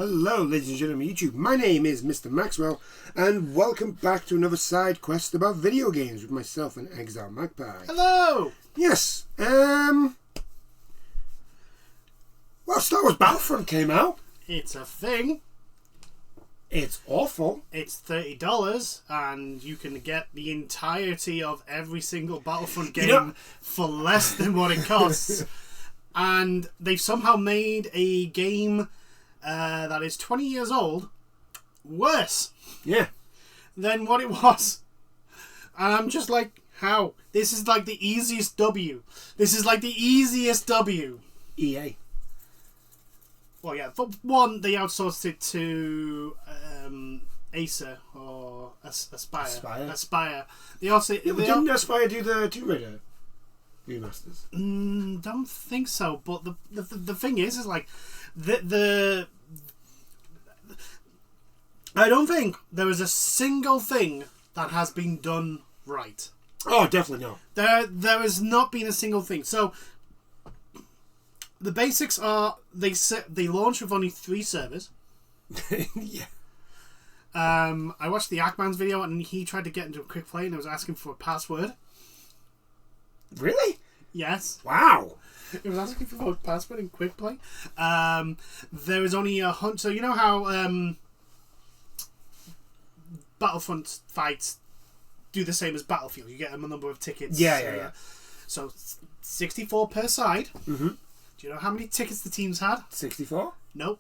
Hello, ladies and gentlemen of YouTube. My name is Mr. Maxwell, and welcome back to another side quest about video games with myself and Exile Magpie. Hello! Yes, well, Star Wars Battlefront came out. It's a thing. It's awful. It's $30, and you can get the entirety of every single Battlefront game for less than what it costs. And they've somehow made a game that is 20 years old worse than what it was. And I'm just like, how? This is like the easiest W. This is like the easiest W. EA. Well, yeah, for one, they outsourced it to Acer or Aspire. Aspire. They also didn't Aspire do the Tomb Raider remasters? Don't think so. But the thing is like the I don't think there is a single thing that has been done right. Oh, definitely not. There has not been a single thing. So the basics are they launch with only 3 servers. Yeah. I watched the Ackman's video and he tried to get into a quick play and I was asking for a password. Really? Yes. Wow. It was asking for a password in quick play. There is only 100. So you know how Battlefront fights do the same as Battlefield. You get a number of tickets. Yeah. So 64 per side. Mm-hmm. Do you know how many tickets the teams had? 64? Nope.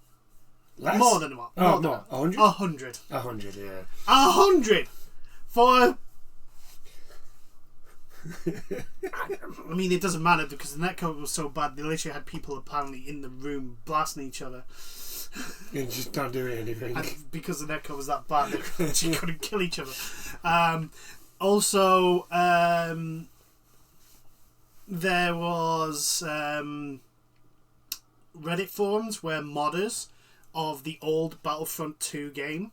Less? More than what? Oh, no. 100? 100. 100, yeah. 100 for. I mean, it doesn't matter because the netcode was so bad. They literally had people apparently in the room blasting each other. You just not doing anything. And because the netcode was that bad, they actually couldn't kill each other. Also, there was Reddit forums where modders of the old Battlefront 2 game,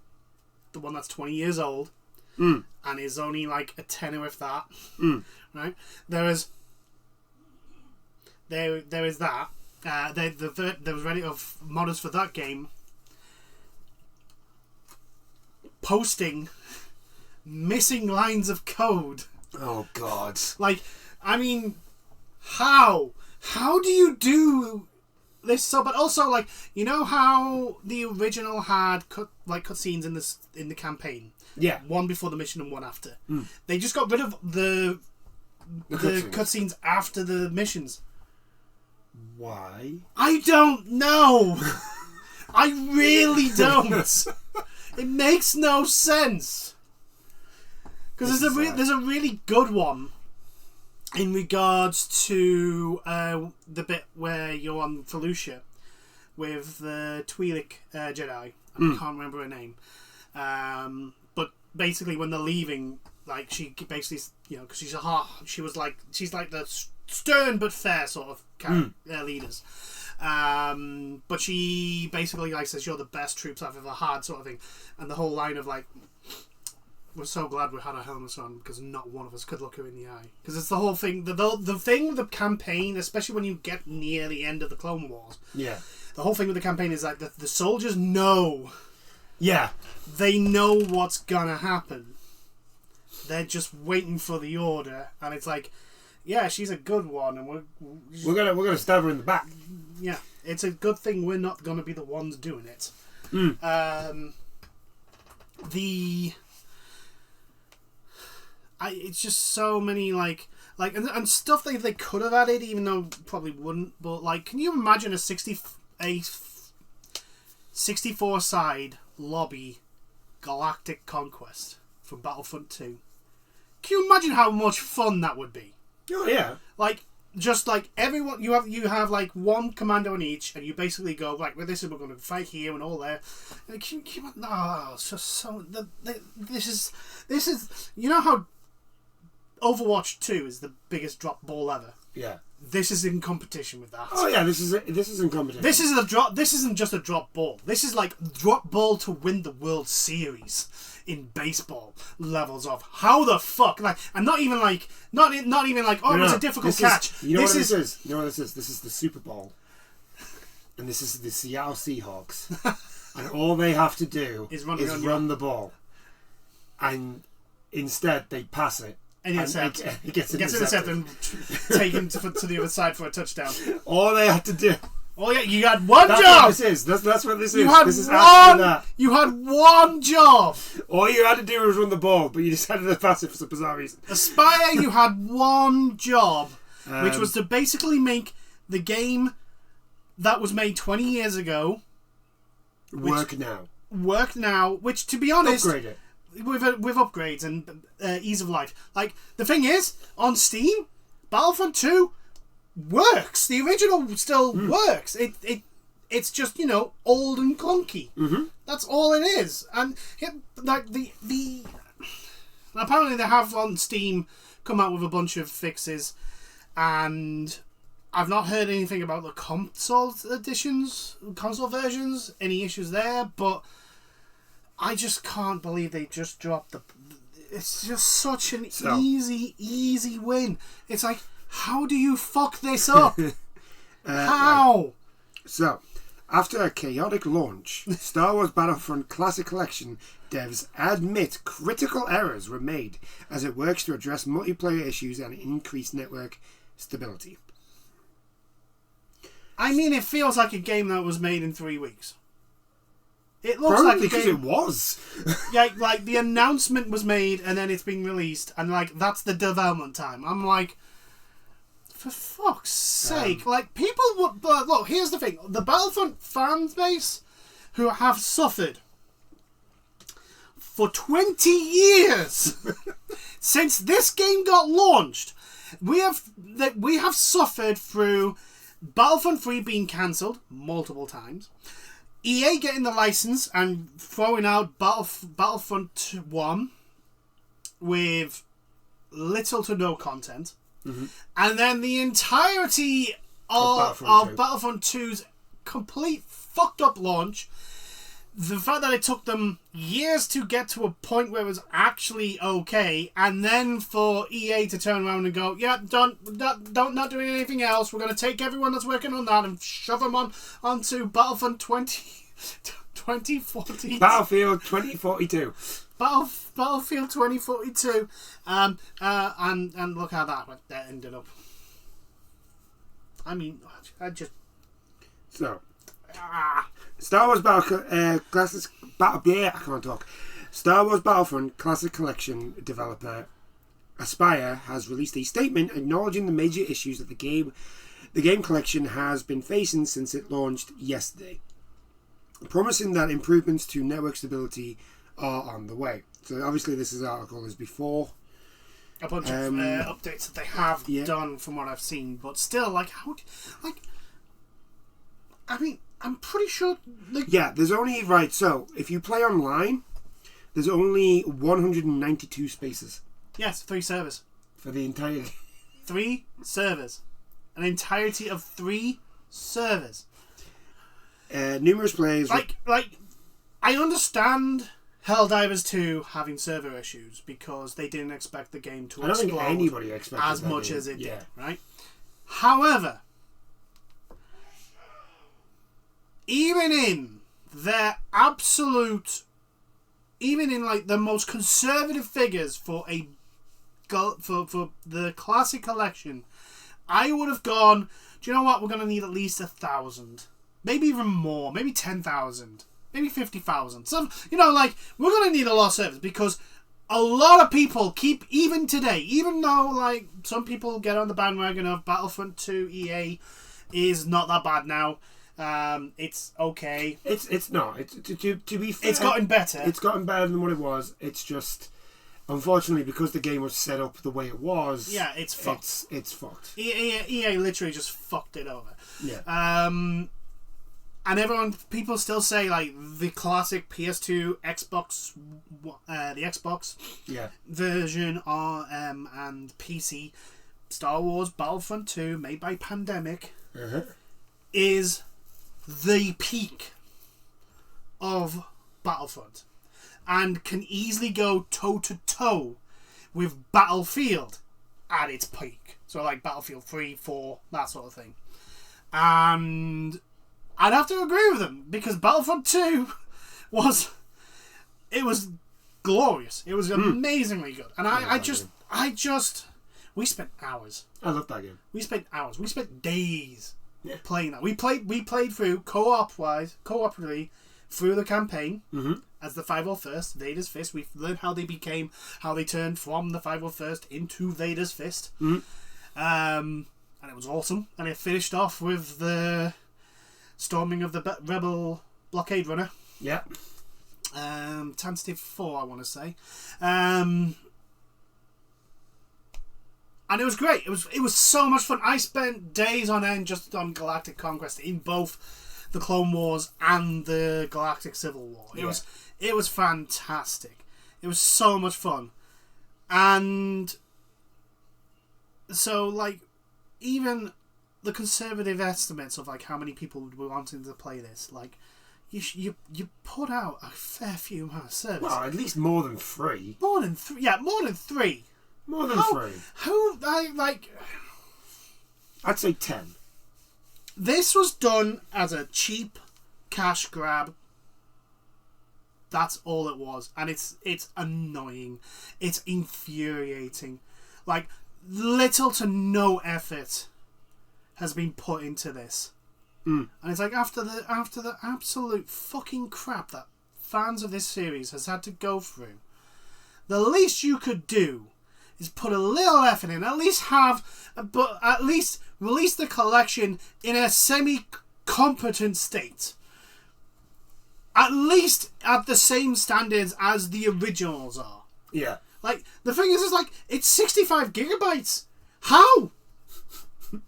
the one that's 20 years old, and is only like a tenner if that, right? There is that. There was Reddit of modders for that game posting missing lines of code. Oh God! Like, I mean, how do you do this? So, but also, like, you know how the original had cutscenes in the campaign. Yeah. One before the mission and one after. They just got rid of the cutscenes after the missions. Why? I don't know. I really don't. It makes no sense. Because there's a really good one in regards to the bit where you're on Felucia with the Twi'lek Jedi. I can't remember her name. But basically, when they're leaving, like she basically, because she's like the stern but fair sort of leaders. But she basically says you're the best troops I've ever had, sort of thing, and the whole line of like, we're so glad we had our helmets on because not one of us could look her in the eye. Because it's the whole thing, the thing with the campaign, especially when you get near the end of the Clone Wars. Yeah. The whole thing with the campaign is that the soldiers know. Yeah. They know what's gonna happen. They're just waiting for the order, and it's like, yeah, she's a good one, and we're gonna stab her in the back. Yeah, it's a good thing we're not gonna be the ones doing it. It's just so many and stuff they could have added, even though probably wouldn't. But can you imagine a 64 side lobby galactic conquest from Battlefront 2? Can you imagine how much fun that would be? Oh yeah. Just everyone, you have one commando in each, and you basically go we're going to fight here and all there. And it's just so. This is you know how Overwatch 2 is the biggest drop ball ever. Yeah. This is in competition with that. Oh yeah, this is in competition. This isn't just a drop ball. This is drop ball to win the World Series in baseball levels of how the fuck and not even it was a difficult catch. You know what this is? This is the Super Bowl. and this is the Seattle Seahawks, and all they have to do is run the ball, and instead they pass it. And it gets intercepted and taken to the other side for a touchdown. All they had to do. Oh yeah, you had one job. What this is. That's what this is. This is one. That. You had one job. All you had to do was run the ball, but you decided to pass it for some bizarre reason. Aspire, you had one job, which was to basically make the game that was made 20 years ago work now. Which, to be honest, upgrade it. With upgrades and ease of life. Like, the thing is, on Steam, Battlefront 2 works. The original still works. It's just, old and clunky. Mm-hmm. That's all it is. And like the apparently they have on Steam come out with a bunch of fixes, and I've not heard anything about the console versions, any issues there, but I just can't believe they just dropped it's just such an easy win. It's like, how do you fuck this up? How? Right. So, after a chaotic launch, Star Wars Battlefront Classic Collection devs admit critical errors were made as it works to address multiplayer issues and increase network stability. I mean, it feels like a game that was made in 3 weeks. It looks Probably like a because game, it was. Yeah, like the announcement was made and then it's being released, and like that's the development time. I'm like, for fuck's sake! Like, people would. But look, here's the thing: the Battlefront fan base, who have suffered for 20 years since this game got launched, we have suffered through Battlefront 3 being cancelled multiple times. EA getting the license and throwing out Battlefront 1 with little to no content. Mm-hmm. And then the entirety of Battlefront 2's complete fucked up launch. The fact that it took them years to get to a point where it was actually okay, and then for EA to turn around and go, yeah, not doing anything else. We're going to take everyone that's working on that and shove them onto Battlefront 2042. Battlefield 2042. Battlefield 2042. And look how that ended up. I mean, I just... So... Star Wars Star Wars Battlefront Classic Collection developer Aspire has released a statement acknowledging the major issues that the game collection has been facing since it launched yesterday, promising that improvements to network stability are on the way. So obviously this article is before a bunch of updates that they have done from what I've seen, but still, I mean, I'm pretty sure... there's only... Right, so, if you play online, there's only 192 spaces. Yes, 3 servers. For the entire... 3 servers. An entirety of 3 servers. Numerous players... Like, I understand Helldivers 2 having server issues because they didn't expect the game to explode think anybody expected as much as it did, right? However... even in their absolute, even in like the most conservative figures for the classic collection, I would have gone, do you know what, we're going to need at least 1,000, maybe even more, maybe 10,000, maybe 50,000. So, we're going to need a lot of servers because a lot of people keep, even today, even though like some people get on the bandwagon of Battlefront 2 EA is not that bad now. It's okay. It's not. To be fair, it's gotten better. It's gotten better than what it was. It's just, unfortunately, because the game was set up the way it was. Yeah, it's fucked. It's fucked. EA literally just fucked it over. Yeah. And people still say like the classic PS2, Xbox, the Xbox version, and PC, Star Wars Battlefront 2, made by Pandemic, is the peak of Battlefront and can easily go toe to toe with Battlefield at its peak. So like Battlefield 3, 4, that sort of thing. And I'd have to agree with them, because Battlefront 2 was glorious. It was amazingly good. And I just we spent hours. I love that game. We spent hours. We spent days playing that. We played through cooperatively through the campaign as the 501st, Vader's Fist. We learned how they turned from the 501st into Vader's Fist. And it was awesome. And it finished off with the storming of the Rebel blockade runner. Yeah. Tentative 4, I want to say. And it was great. It was so much fun. I spent days on end just on Galactic Conquest in both the Clone Wars and the Galactic Civil War. It was fantastic. It was so much fun. And so, like, even the conservative estimates of like how many people would be wanting to play this, like, you put out a fair few amount of service. Well, at least more than 3. More than 3. Yeah, more than 3. More than 3. I'd say 10. This was done as a cheap cash grab. That's all it was. And it's annoying. It's infuriating. Like, little to no effort has been put into this. And it's like, after the absolute fucking crap that fans of this series has had to go through, the least you could do is put a little effort in. At least release the collection in a semi-competent state. At least at the same standards as the originals are. Yeah. Like, the thing is like, it's 65 gigabytes. How?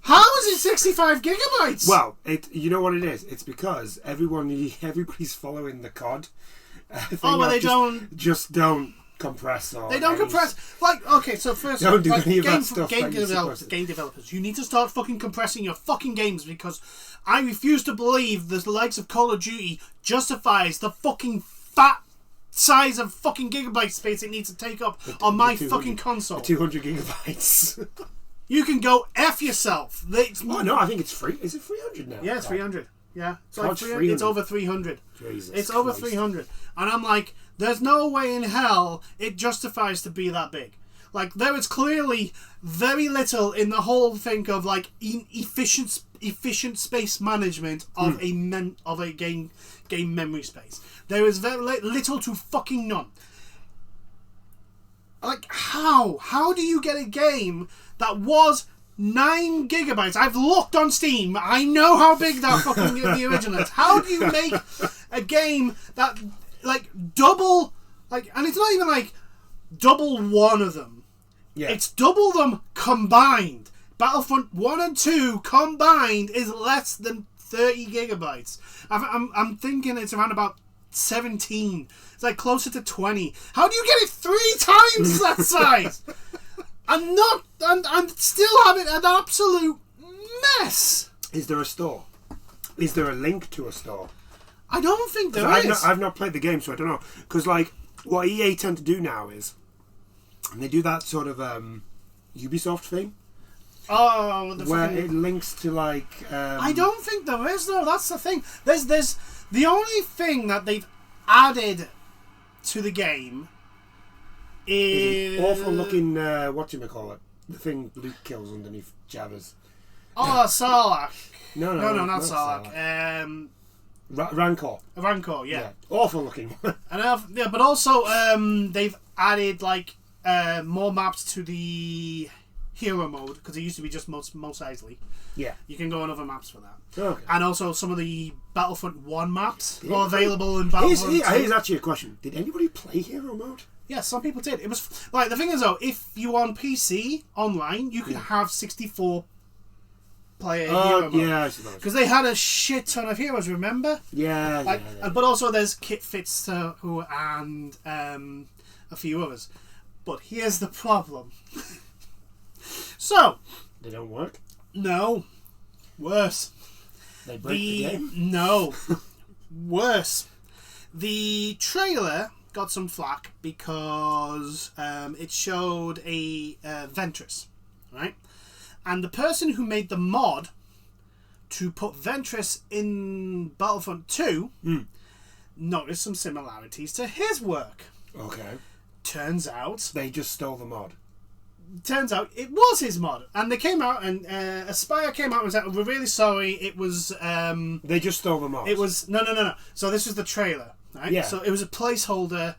How is it 65 gigabytes? Well, you know what it is? It's because everybody's following the COD. Just don't compress. They don't compress. Like, okay, so first, don't do like, any of that stuff. Game developers, you need to start fucking compressing your fucking games, because I refuse to believe the likes of Call of Duty justifies the fucking fat size of fucking gigabyte space it needs to take up on my fucking console. 200 gigabytes. You can go F yourself. No, I think it's free. Is it 300 now? Yeah, it's 300. Yeah, it's it's over 300. Jesus it's Christ. over 300. And I'm like, there's no way in hell it justifies to be that big. Like, there is clearly very little in the whole thing of like efficient space management of a game memory space. There is very little to fucking none. Like, how do you get a game that was 9 gigabytes? I've looked on Steam. I know how big that fucking the original is. How do you make a game that, like, double, like, and it's not even like double one of them. Yeah. It's double them combined. Battlefront 1 and 2 combined is less than 30 gigabytes. I'm thinking it's around about 17. It's like closer to 20. How do you get it 3 times that size? I'm still having an absolute mess. Is there a store? Is there a link to a store? I don't think there is. I've not played the game, so I don't know. Because, like, what EA tend to do now is, and they do that sort of Ubisoft thing. Oh, where it links to, like... I don't think there is, though. That's the thing. There's the only thing that they've added to the game is awful looking, whatchamacallit, the thing Luke kills underneath Jabba's. Oh, Sarlacc. No, not Sarlacc. Rancor. Rancor, yeah. Awful looking. But also they've added like more maps to the hero mode, because it used to be just Mos Eisley. Yeah. You can go on other maps for that. Okay. And also some of the Battlefront 1 maps are available in Battlefront 2. Here's actually a question. Did anybody play hero mode? Yeah, some people did. It was like, the thing is though, if you on PC online, you could have 64 player hero mode. Yeah, I suppose. Because they had a shit ton of heroes, remember? Yeah, like, yeah. But also there's Kit Fitzgerald and a few others. But here's the problem. So they don't work? No. Worse. They break the game? No. Worse. The trailer got some flack because it showed a Ventress, right? And the person who made the mod to put Ventress in Battlefront 2 noticed some similarities to his work. Okay. Turns out they just stole the mod. Turns out it was his mod, and they came out and Aspyr came out and said, "We're really sorry. It was they just stole the mod. It was no. So this was the trailer, right? Yeah. So it was a placeholder,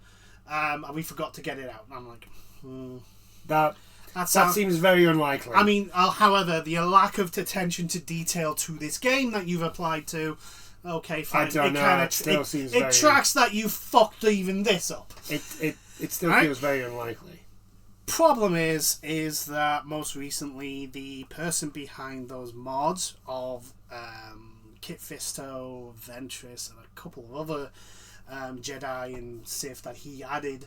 and we forgot to get it out. And I'm like, that seems very unlikely. I mean, however, the lack of attention to detail to this game that you've applied to, okay, fine. I don't know. It still seems very... It tracks that you fucked even this up. It still feels very unlikely. Problem is that most recently the person behind those mods of Kit Fisto, Ventress, and a couple of other Jedi and Sith that he added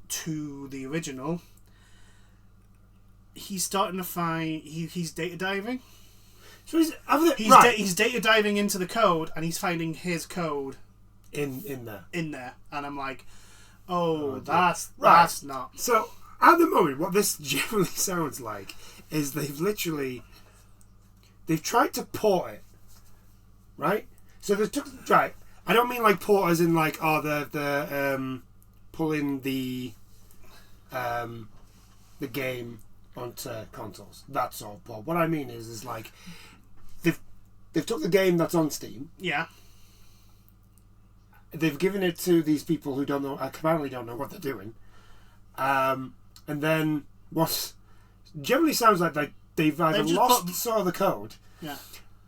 to the original, he's starting to find he's data diving. So he's data diving into the code, and he's finding his code in there, and I'm like, that's not so. At the moment, what this generally sounds like is they've tried to port it, right? So they took right. I don't mean like port as in like the pulling the game onto consoles. That's all. But what I mean is like they've took the game that's on Steam. Yeah. They've given it to these people who apparently don't know what they're doing. And then what generally sounds like they've either lost some of the code,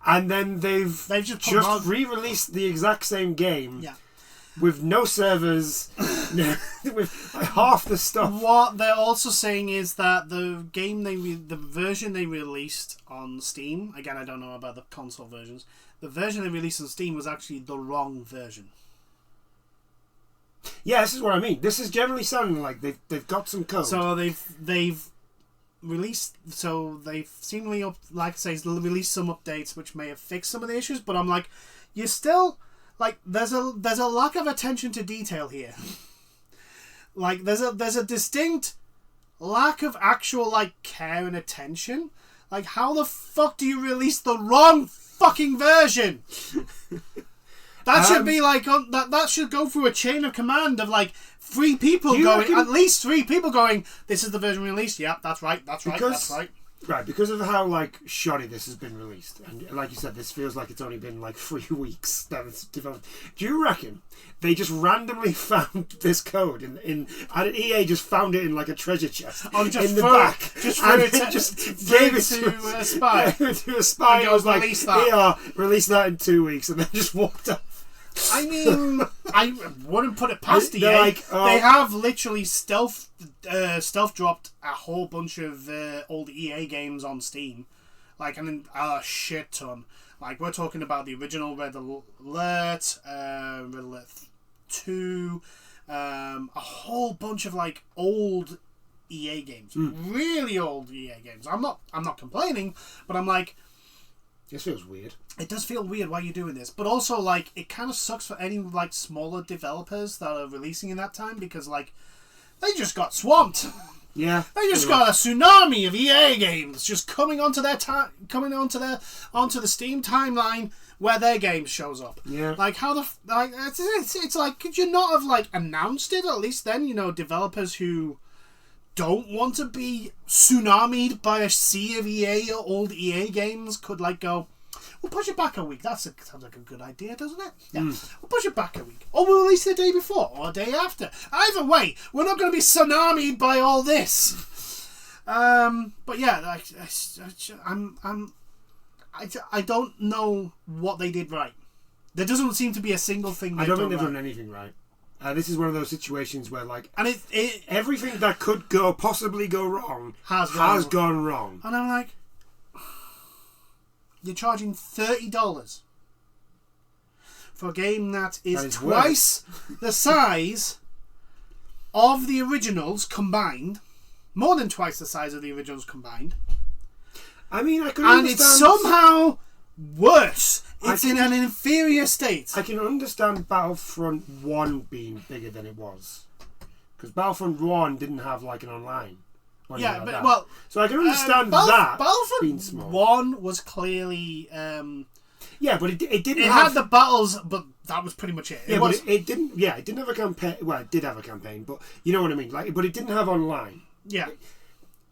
and then they've just re-released the exact same game, with no servers, with half the stuff. What they're also saying is that the version they released on Steam, again I don't know about the console versions, the version they released on Steam was actually the wrong version. Yeah, this is what I mean. This is generally sounding like they've got some code. So they've released. So they've seemingly like I say, released some updates which may have fixed some of the issues. But I'm like, you're still like there's a lack of attention to detail here. Like there's a distinct lack of actual like care and attention. Like how the fuck do you release the wrong fucking version? That should be like that should go through a chain of command of like at least three people going, this is the version released. Yeah, that's right. Right, because of how like shoddy this has been released, and like you said, this feels like it's only been like 3 weeks that it's developed. Do you reckon they just randomly found this code and EA just found it in like a treasure chest in the back, just gave it to Aspyr? To Aspyr, and was like, release that in 2 weeks, and then just walked out. I mean, I wouldn't put it past EA. Like, they have literally stealth dropped a whole bunch of old EA games on Steam, like a shit ton. Like we're talking about the original Red Alert, Red Alert 2, a whole bunch of like old EA games, really old EA games. I'm not complaining, but I'm like, this feels weird. It does feel weird why you're doing this, but also like it kind of sucks for any like smaller developers that are releasing in that time because like they just got swamped. Yeah, they just got a tsunami of EA games just coming onto the Steam timeline where their game shows up. Yeah, like how it's like, could you not have like announced it at least then? You know, developers who don't want to be tsunamied by a sea of EA or old EA games could like go, we'll push it back a week. That sounds like a good idea, doesn't it? Yeah. We'll push it back a week. Or we'll release it the day before or a day after. Either way, we're not going to be tsunamied by all this. But yeah, I don't know what they did right. There doesn't seem to be a single thing I don't think they've done anything right. This is one of those situations where, like, and everything that could possibly go wrong has gone wrong. And I'm like, you're charging $30 for a game that is twice the size of the originals combined, more than twice the size of the originals combined. I mean, I can understand, and it's somehow worse. It's in an inferior state. I can understand Battlefront 1 being bigger than it was. Because Battlefront 1 didn't have, like, an online. Yeah, like well... So I can understand that Battlefront being small. 1 was clearly... Yeah, but it didn't. It had the battles, but that was pretty much it. Yeah, but it didn't. Yeah, it didn't have a campaign. Well, it did have a campaign, but you know what I mean. Like, but it didn't have online. Yeah.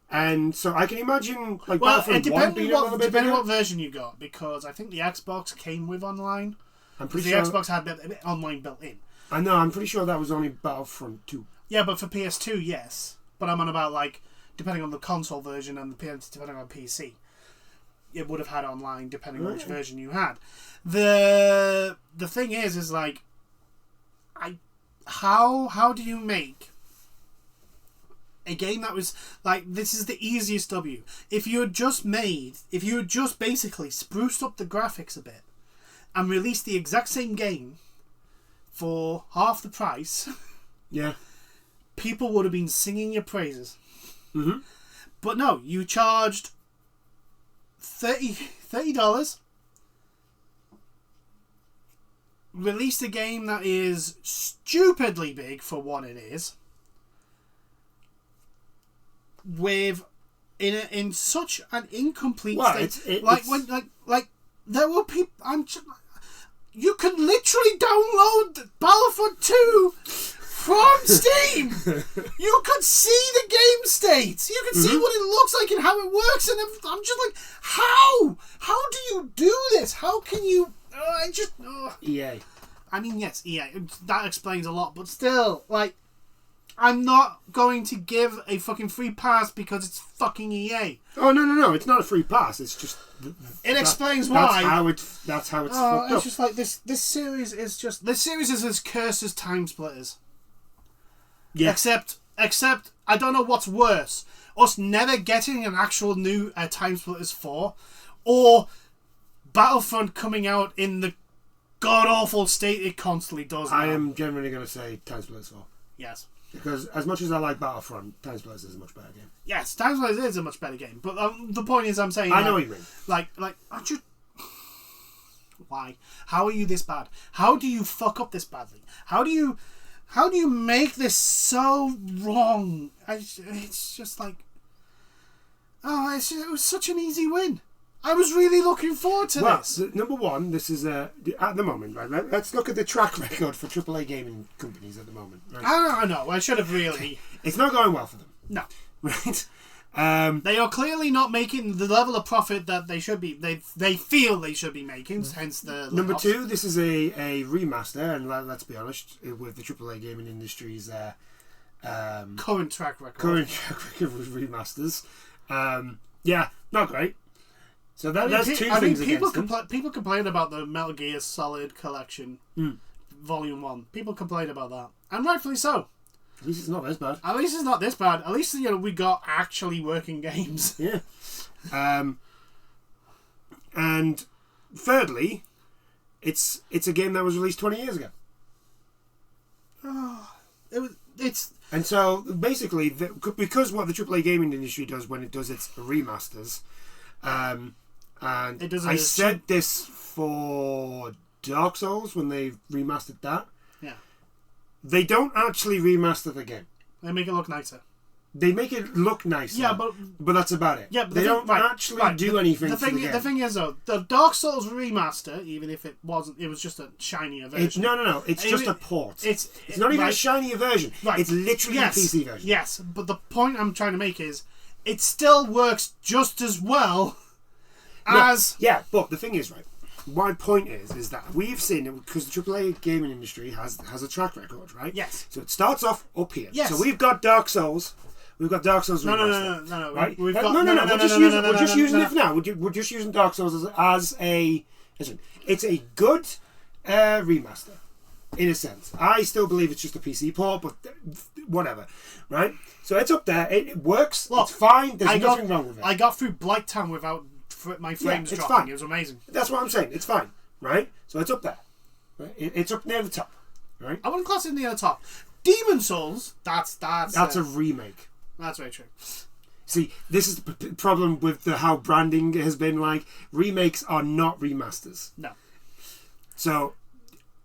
And so I can imagine, like, Well, Battlefront it 1 being a little bit depending bigger. what version you got, because I think the Xbox came with online. I'm Because pretty the sure. Xbox had a bit online built in. I know. I'm pretty sure that was only Battlefront 2. Yeah, but for PS2, yes. But I'm on about, like, depending on the console version and depending on PC. It would have had online depending on which version you had. The thing is like, how do you make a game that was like, this is the easiest W. If you had just basically spruced up the graphics a bit and released the exact same game for half the price, Yeah. people would have been singing your praises. Mm-hmm. But no, you charged $30, released a game that is stupidly big for what it is, with in such an incomplete state. Like there were people. You can literally download Battlefront 2 from Steam. You could see the game state. You could see what it looks like and how it works. And I'm just like, how? How do you do this? How can you? EA. I mean, yes, EA. That explains a lot, but still, like, I'm not going to give a fucking free pass because it's fucking EA. Oh no! It's not a free pass. It's just. It explains why. That's how it's fucked up. It's just like this series is as cursed as Time Splitters. Yeah. Except I don't know what's worse: us never getting an actual new Time Splitters 4, or Battlefront coming out in the god awful state it constantly does. I now. am generally going to say Time Splitters 4. Yes. Because as much as I like Battlefront, Time Splitters is a much better game. Yes, Time Splitters is a much better game. But the point is, I'm saying, I know what you mean. Like, I just. Why? How are you this bad? How do you fuck up this badly? How do you make this so wrong? It's just like, it was such an easy win. I was really looking forward to this. Number one, this is at the moment, right? Let's look at the track record for AAA gaming companies at the moment. Right? I know. I should have really. It's not going well for them. No. Right. They are clearly not making the level of profit that they should be. They feel they should be making. Hence the number two. This is a remaster, and let's be honest, with the AAA gaming industry's current track record. Current track record with remasters. Yeah, not great. So that's two things against them. People complain about the Metal Gear Solid Collection, Volume 1. People complain about that, and rightfully so. At least it's not this bad. At least it's not this bad. At least we got actually working games. Yeah. And thirdly, it's a game that was released 20 years ago. And so basically, because what the AAA gaming industry does when it does its remasters, and I said this for Dark Souls when they remastered that. Yeah. They don't actually remaster the game. They make it look nicer. They make it look nicer. Yeah, but that's about it. Yeah, but they don't actually do anything. The thing is, though, the Dark Souls remaster, even if it wasn't, it was just a shinier version. No. It's just a port. It's not even a shinier version. Right. It's literally a PC version. Yes, but the point I'm trying to make is, it still works just as well as. Yeah, but the thing is, right. My point is that we've seen it because the AAA gaming industry has a track record, right? Yes. So it starts off up here. Yes. So we've got Dark Souls. We've got Dark Souls. No. Right? We're just using it for now. We're just using Dark Souls as a. Listen, it's a good remaster, in a sense. I still believe it's just a PC port, but whatever, right? So it's up there. It works. Look, it's fine. There's nothing wrong with it. I got through Blighttown without my frames dropping. Fine. It was amazing. That's what I'm saying. It's fine, right? So it's up there. Right? It's up near the top, right? I wouldn't class it near the top. Demon Souls. That's a remake. That's very true. See, this is the problem with how branding has been like. Remakes are not remasters. No. So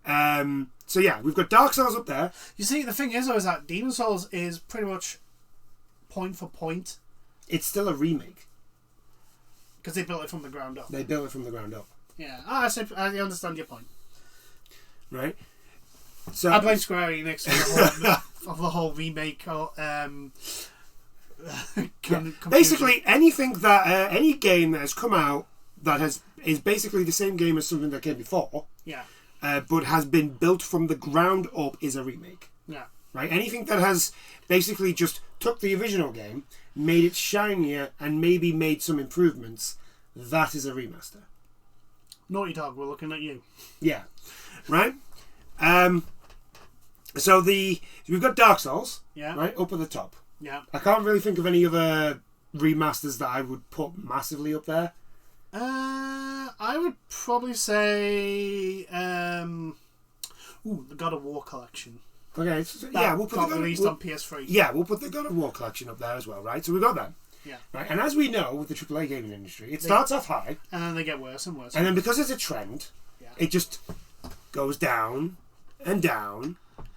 yeah, we've got Dark Souls up there. You see, the thing is, though, is that Demon Souls is pretty much point for point. It's still a remake. Because they built it from the ground up. They built it from the ground up. Yeah, I understand your point. Right? So I blame Square Enix for the whole remake. Basically, anything that any game that has come out that is basically the same game as something that came before, but has been built from the ground up is a remake. Yeah. Right? Anything that has basically just took the original game, made it shinier, and maybe made some improvements, that is a remaster. Naughty Dog, we're looking at you. Yeah. Right? So we've got Dark Souls, right, up at the top. Yeah. I can't really think of any other remasters that I would put massively up there. I would probably say the God of War collection. Okay, so, we'll put got released on PS3. Yeah, we'll put the God of War collection up there as well, right? So we've got that. Yeah. Right, and as we know with the AAA gaming industry, it starts off high, and then they get worse and worse. And then because it's a trend, it just goes down and down.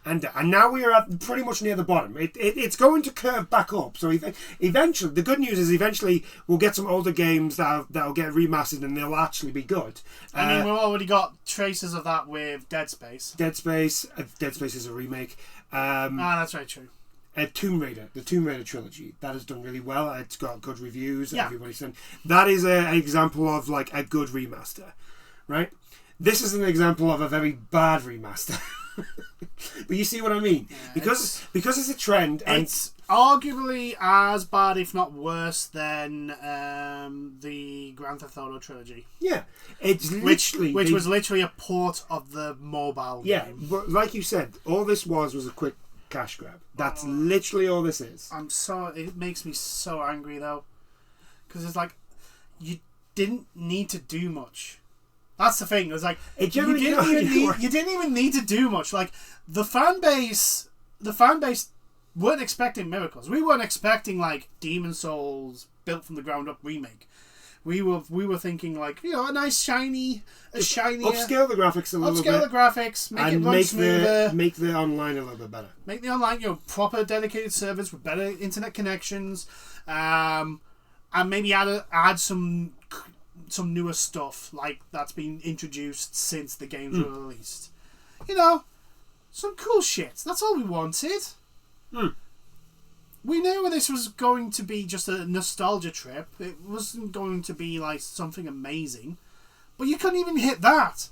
And now we are at pretty much near the bottom. It's going to curve back up. So eventually, the good news is eventually we'll get some older games that'll get remastered and they'll actually be good. I mean, we've already got traces of that with Dead Space. Dead Space is a remake. That's very true. Tomb Raider, the Tomb Raider trilogy, that has done really well. It's got good reviews. Yeah. Everybody's saying that is an example of like a good remaster, right? This is an example of a very bad remaster. But you see what I mean? Because it's a trend, and it's arguably as bad, if not worse, than the Grand Theft Auto trilogy. Yeah, it's literally which was literally a port of the mobile game. Yeah, but like you said, all this was a quick cash grab. That's literally all this is. It makes me so angry though, because it's like you didn't need to do much. That's the thing. It was like you didn't even need to do much. Like the fan base weren't expecting miracles. We weren't expecting like Demon Souls built from the ground up remake. We were thinking like a nice shiny, upscale the graphics a little bit. Upscale the graphics, make it run smoother. Make the online a little bit better. Make the online proper dedicated servers with better internet connections, and maybe add some newer stuff like that's been introduced since the games were released. Some cool shit. That's all we wanted. We knew this was going to be just a nostalgia trip. It wasn't going to be like something amazing, but you couldn't even hit that.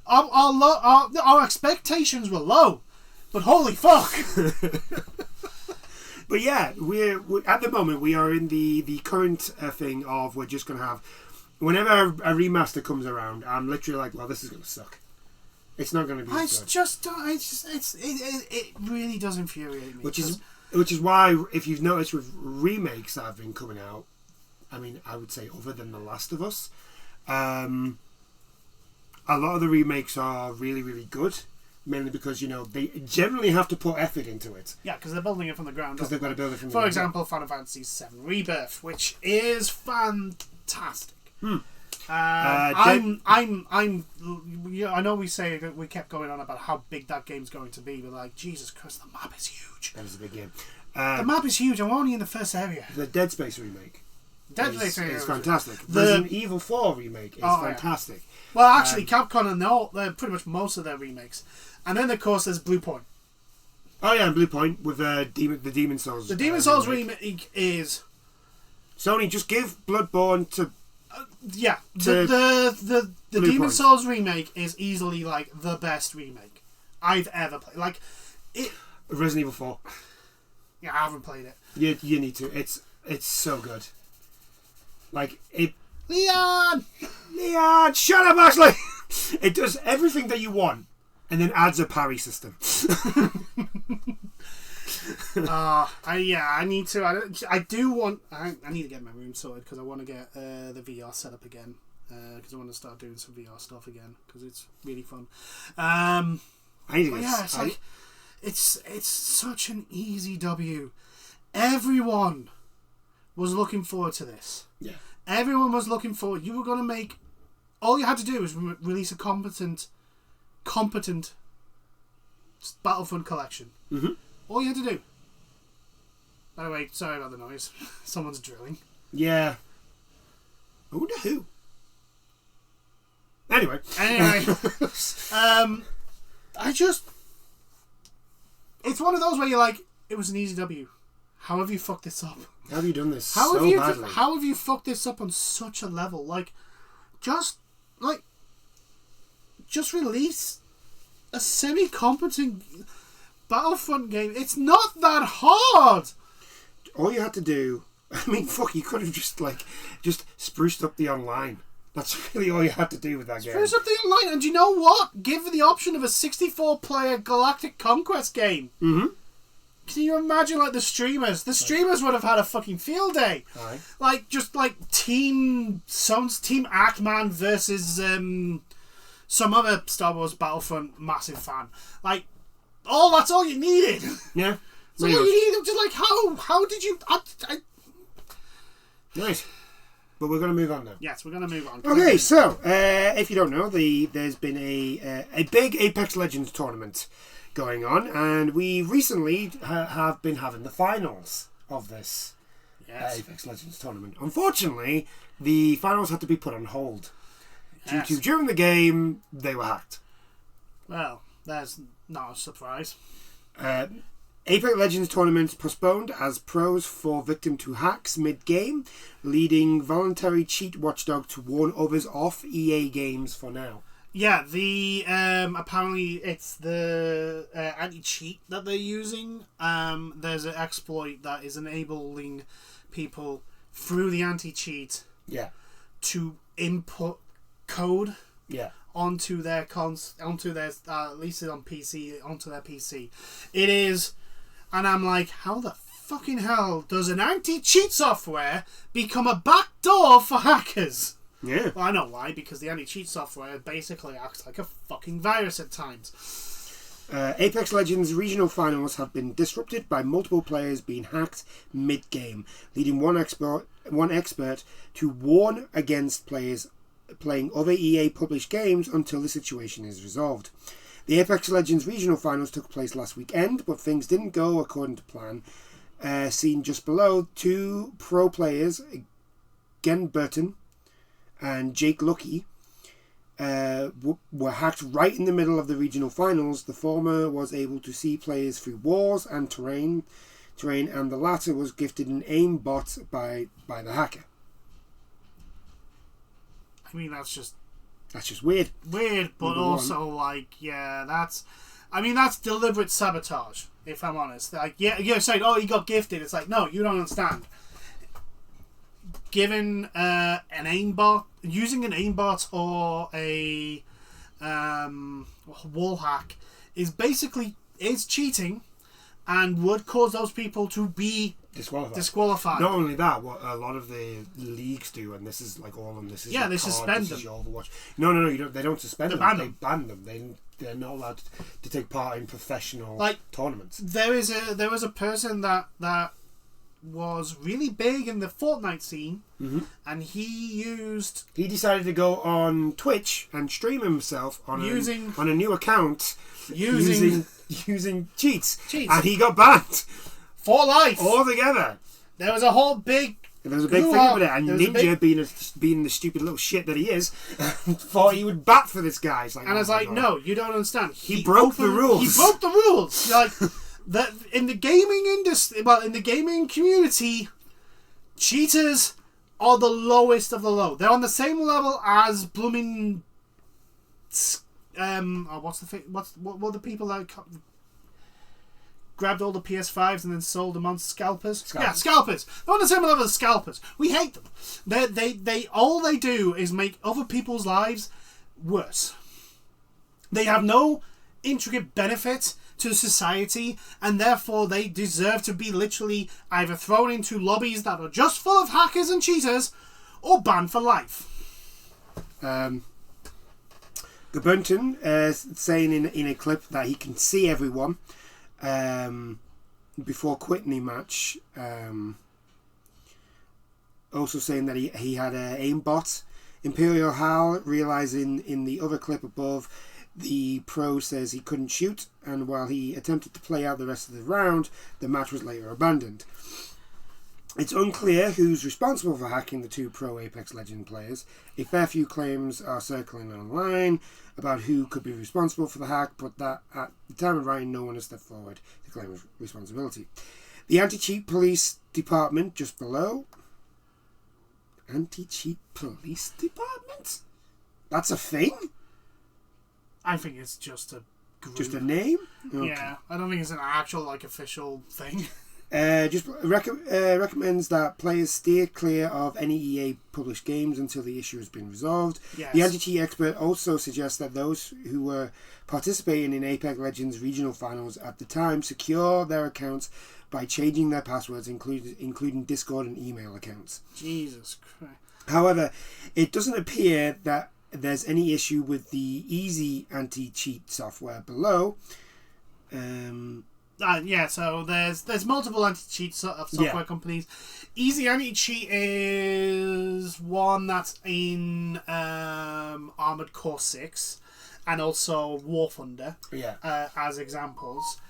Our expectations were low, but holy fuck. But yeah, we're at the moment we are in the current thing of we're just going to have. Whenever a remaster comes around, I'm literally like, well, this is going to suck. It's not going to be it really does infuriate me. Which is why, if you've noticed with remakes that have been coming out, I mean, I would say other than The Last of Us, a lot of the remakes are really, really good. Mainly because, they generally have to put effort into it. Yeah, because they're building it from the ground up. Because they've got to build it from the ground up. For ground example, Final Fantasy VII Rebirth, which is fantastic. I know we say that we kept going on about how big that game's going to be, but like, Jesus Christ, the map is huge. That is a big game. The map is huge. I'm only in the first area. The Dead Space remake. Dead Space is fantastic. The Resident Evil 4 remake is fantastic. Yeah. Well, actually, Capcom and pretty much most of their remakes, and then of course there's Blue Point. Oh yeah, and Blue Point with the Demon Souls. The Demon Souls remake is Sony. Just give Bloodborne to. The Demon Souls remake is easily like the best remake I've ever played. Like it. Resident Evil 4. Yeah, I haven't played it. You need to. It's so good. Like it. Leon, shut up, Ashley. It does everything that you want, and then adds a parry system. I need to. I need to get my room sorted because I want to get the VR set up again because I want to start doing some VR stuff again because it's really fun. It's such an easy W. Everyone was looking forward to this. Yeah. Everyone was looking forward. You were going to make. All you had to do was release a competent Battlefront collection. Mm-hmm. All you had to do. By the way, sorry about the noise. Someone's drilling. Yeah. I wonder who. Anyway. It's one of those where you're like, it was an easy W. How have you fucked this up? How have you done this badly? How have you fucked this up on such a level? Just release a semi-competent Battlefront game. It's not that hard. All you had to do, I mean, fuck, you could have just spruced up the online. That's really all you had to do with that game. Spruce up the online, and you know what? Give the option of a 64-player Galactic Conquest game. Mm-hmm. Can you imagine, the streamers? The streamers would have had a fucking field day. Aye. Team Ackman versus some other Star Wars Battlefront massive fan. That's all you needed. Yeah. That's all you needed. Just how did you... Nice. But we're going to move on now. Yes, we're going to move on. Okay, so, if you don't know, there's been a big Apex Legends tournament going on, and we recently have been having the finals of this Apex Legends tournament. Unfortunately, the finals had to be put on hold. Due to, during the game, they were hacked. Well, there's not a surprise. Apex Legends tournament postponed as pros fall victim to hacks mid-game, leading voluntary cheat watchdog to warn others off EA games for now. Yeah, the apparently it's the anti-cheat that they're using. There's an exploit that is enabling people through the anti-cheat to input code onto their at least on PC, onto their PC. It is, and I'm like, how the fucking hell does an anti-cheat software become a backdoor for hackers? Yeah. Well, I know why, because the anti-cheat software basically acts like a fucking virus at times. Apex Legends regional finals have been disrupted by multiple players being hacked mid-game, leading one expert to warn against players playing other EA published games until the situation is resolved. The Apex Legends regional finals took place last weekend, but things didn't go according to plan. Seen just below, two pro players, Gen Burton and Jake Lucky, were hacked right in the middle of the regional finals. The former was able to see players through walls and terrain, and the latter was gifted an aim bot by the hacker. I mean, that's just weird. Weird, but also that's deliberate sabotage. If I'm honest, you're saying, "Oh, he got gifted." It's like, no, you don't understand. Given an aimbot, using an aimbot or a wall hack is cheating, and would cause those people to be disqualified. Not only that, what a lot of the leagues do, and this is all of them. This is they suspend them. Overwatch. No, they don't suspend them. They ban them. They're not allowed to take part in professional tournaments. There was a person that was really big in the Fortnite scene, and he decided to go on Twitch and stream himself on a new account using cheats, and he got banned for life altogether. There was a whole big thing about it, and Ninja, being the stupid little shit that he is, thought he would bat for this guy. No, you don't understand. He broke the rules. He broke the rules. That in the gaming industry, in the gaming community, cheaters are the lowest of the low. They're on the same level as blooming. What were the people that grabbed all the PS5s and then sold them on scalpers? Yeah, scalpers. They're on the same level as scalpers. We hate them. They all they do is make other people's lives worse. They have no intricate benefit to society, and therefore they deserve to be literally either thrown into lobbies that are just full of hackers and cheaters, or banned for life. Gabunton saying in a clip that he can see everyone before quitting the match. Also saying that he had an aimbot. Imperial Hal realising in the other clip above, the pro says he couldn't shoot, and while he attempted to play out the rest of the round, the match was later abandoned. It's unclear who's responsible for hacking the two pro Apex Legends players. A fair few claims are circling online about who could be responsible for the hack, but that at the time of writing, no one has stepped forward to claim responsibility. The Anti-Cheat Police Department, just below. Anti-Cheat Police Department? That's a thing? I think it's just a group. Just a name? Okay. Yeah, I don't think it's an actual official thing. Just recommends that players steer clear of any EA published games until the issue has been resolved. Yes. The anti-cheat expert also suggests that those who were participating in Apex Legends regional finals at the time secure their accounts by changing their passwords, including Discord and email accounts. Jesus Christ. However, it doesn't appear that there's any issue with the easy anti-cheat software below. So there's multiple anti-cheat software companies. Easy Anti-Cheat is one that's in Armored Core 6 and also War Thunder as examples.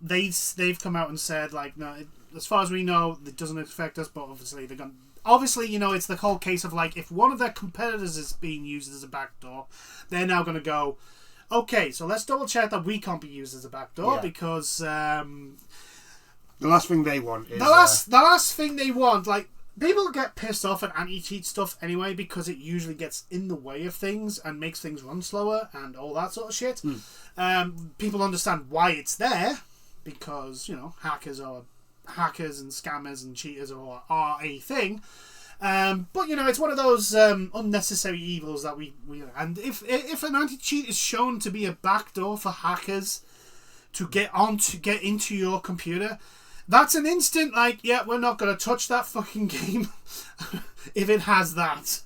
They've come out and said no, as far as we know, it doesn't affect us, but obviously they're going. Obviously, it's the whole case of if one of their competitors is being used as a backdoor, they're now going to go, okay, so let's double check that we can't be used as a backdoor because the last thing they want is the last thing they want. People get pissed off at anti-cheat stuff anyway because it usually gets in the way of things and makes things run slower and all that sort of shit. People understand why it's there because hackers and scammers and cheaters are a thing. But it's one of those unnecessary evils that we and if an anti-cheat is shown to be a backdoor for hackers to get into your computer, that's an instant we're not going to touch that fucking game if it has that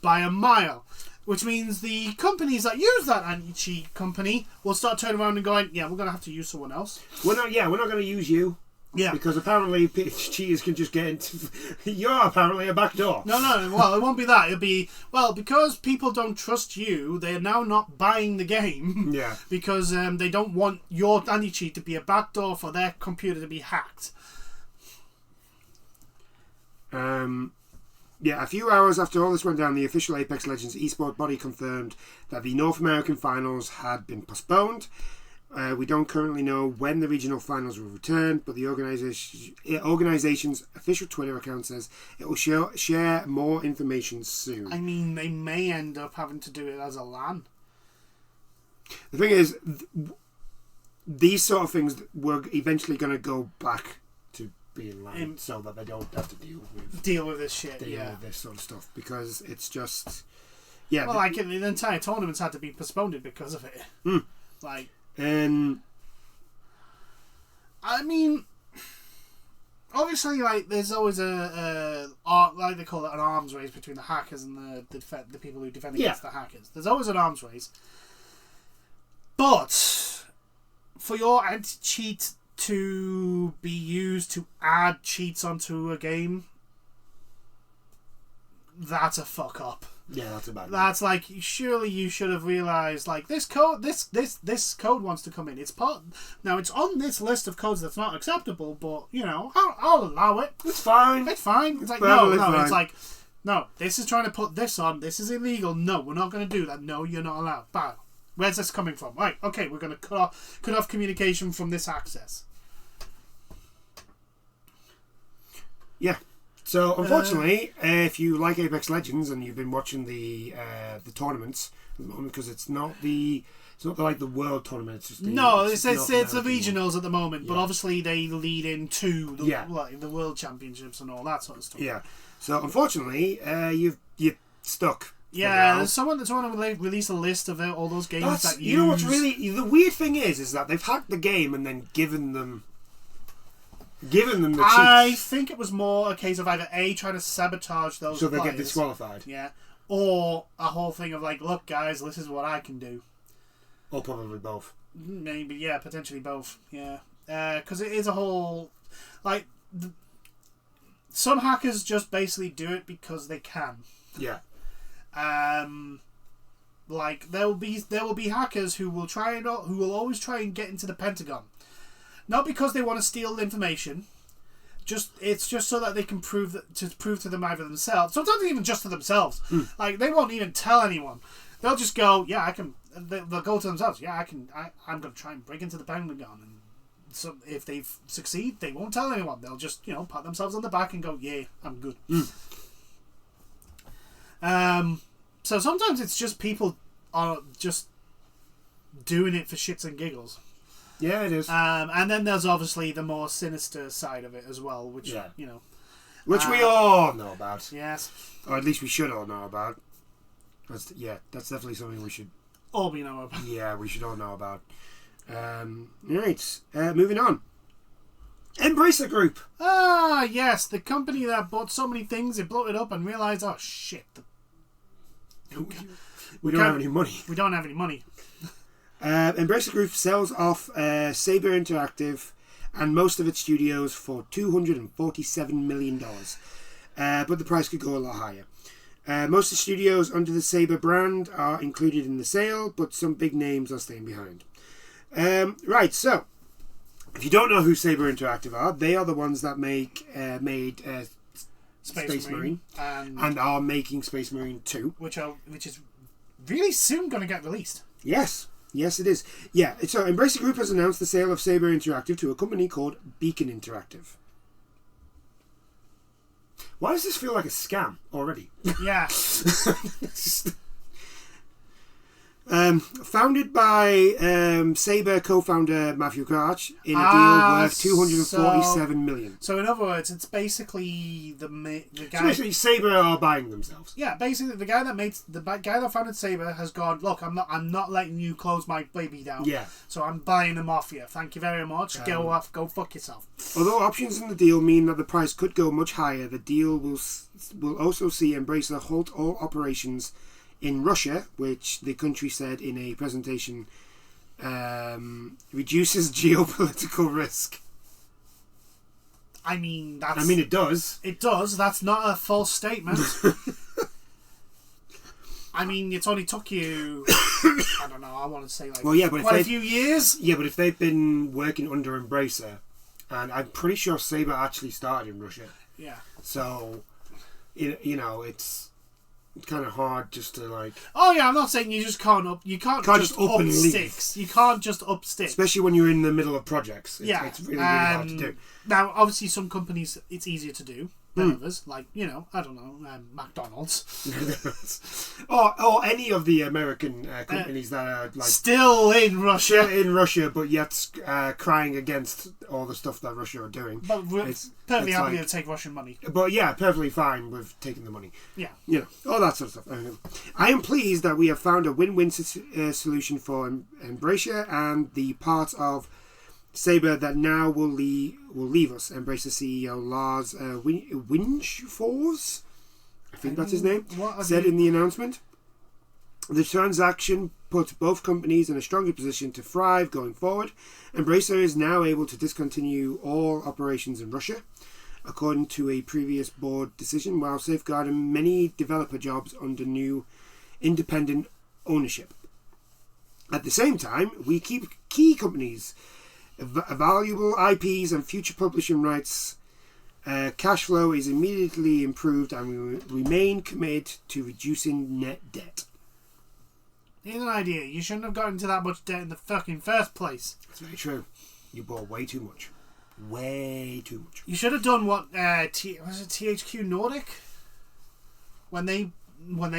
by a mile. Which means the companies that use that anti-cheat company will start turning around and going, we're going to have to use someone else. We're not going to use you. Yeah, because apparently cheaters can just get into. You're apparently a backdoor. No. Well, it won't be that. It'll be because people don't trust you. They're now not buying the game. Yeah. Because they don't want your anti-cheat to be a backdoor for their computer to be hacked. A few hours after all this went down, the official Apex Legends eSport body confirmed that the North American finals had been postponed. We don't currently know when the regional finals will return, but the organization's official Twitter account says it will share more information soon. I mean, they may end up having to do it as a LAN. The thing is, these sort of things were eventually going to go back to being LAN, so that they don't have to deal with this shit. With this sort of stuff, because it's just Well, the entire tournaments had to be postponed because of it. I mean, obviously, there's always they call it an arms race between the hackers and the people who defend against the hackers. There's always an arms race. But for your anti-cheat to be used to add cheats onto a game, that's a fuck up. Yeah, that's a bad one. That's surely you should have realised this code this code wants to come in. It's now it's on this list of codes that's not acceptable, but I'll allow it. It's fine. It's fine. It's fine. No, this is trying to put this on. This is illegal. No, we're not going to do that. No, you're not allowed. Bam. Where's this coming from? Right, okay, we're going to cut off communication from this access. Yeah. So, unfortunately, if you like Apex Legends and you've been watching the tournaments at the moment, because it's not the world tournament. It's just the regionals at the moment, but obviously they lead into the world championships and all that sort of stuff. Yeah. So, unfortunately, you're stuck. Yeah, there's someone released a list of all those games that use. You know what's really the weird thing is that they've hacked the game and then given them the cheats. I think it was more a case of either trying to sabotage those so players, they get disqualified. Yeah, or a whole thing of look, guys, this is what I can do. Or probably both. Maybe, yeah, potentially both. Yeah, because it is a whole some hackers just basically do it because they can. Yeah. There will be hackers who will always try and get into the Pentagon, not because they want to steal information, it's just so that they can prove to them either themselves. Sometimes even just to themselves. Like they won't even tell anyone. They'll just go, yeah, I can. They'll go to themselves. Yeah, I can. I'm going to try and break into the Pentagon. And so if they succeed, they won't tell anyone. They'll just pat themselves on the back and go, yeah, I'm good. So sometimes it's just people are just doing it for shits and giggles. Yeah, it is. And then there's obviously the more sinister side of it as well, which which we all know about. Yes, or at least we should all know about. That's definitely something we should all we know about. Yeah, we should all know about. Right, moving on. Embracer Group. Ah, yes, the company that bought so many things, it blew it up and realised, oh shit, we don't have any money. We don't have any money. Embracer Group sells off Sabre Interactive and most of its studios for $247 million. But the price could go a lot higher. Most of the studios under the Sabre brand are included in the sale, but some big names are staying behind. Right, so if you don't know who Sabre Interactive are, they are the ones that made Space Marine and are making Space Marine 2, which is really soon going to get released. Yes, it is. Yeah, so Embracer Group has announced the sale of Sabre Interactive to a company called Beacon Interactive. Why does this feel like a scam already? Yeah. Founded by Sabre co-founder Matthew Karch in a deal worth $247 million. So in other words, it's basically the guy. So basically, Sabre are buying themselves. Yeah, basically the guy that founded Sabre has gone, look, I'm not letting you close my baby down. Yeah. So I'm buying them off you. Thank you very much. Go fuck yourself. Although options in the deal mean that the price could go much higher, the deal will also see Embracer halt all operations in Russia, which the country said in a presentation reduces geopolitical risk. I mean, it does. It does. That's not a false statement. I mean, it's only took you, I don't know, I want to say quite a few years. Yeah, but if they've been working under Embracer, and I'm pretty sure Sabre actually started in Russia. Yeah. So, it's kind of hard just to like. Oh yeah, I'm not saying you just can't up. You can't just up sticks. You can't just up sticks, especially when you're in the middle of projects. It's really hard to do. Now, obviously, some companies it's easier to do than others. Like I don't know, McDonald's, or any of the American companies that are like still in Russia, but yet crying against all the stuff that Russia are doing. But we're perfectly happy to take Russian money. But yeah, perfectly fine with taking the money. Yeah, all that sort of stuff. I am pleased that we have found a win-win solution for Embracer and the part of Sabre that now will leave us. Embracer CEO Lars Wingefors, I think that's his name, said in the announcement. The transaction put both companies in a stronger position to thrive going forward. Embracer is now able to discontinue all operations in Russia, according to a previous board decision, while safeguarding many developer jobs under new independent ownership. At the same time, we keep key companies, valuable IPs and future publishing rights. Cash flow is immediately improved and we remain committed to reducing net debt. Here's an idea. You shouldn't have gotten into that much debt in the fucking first place. That's very true. You bought way too much. Way too much. You should have done what was it THQ Nordic? When they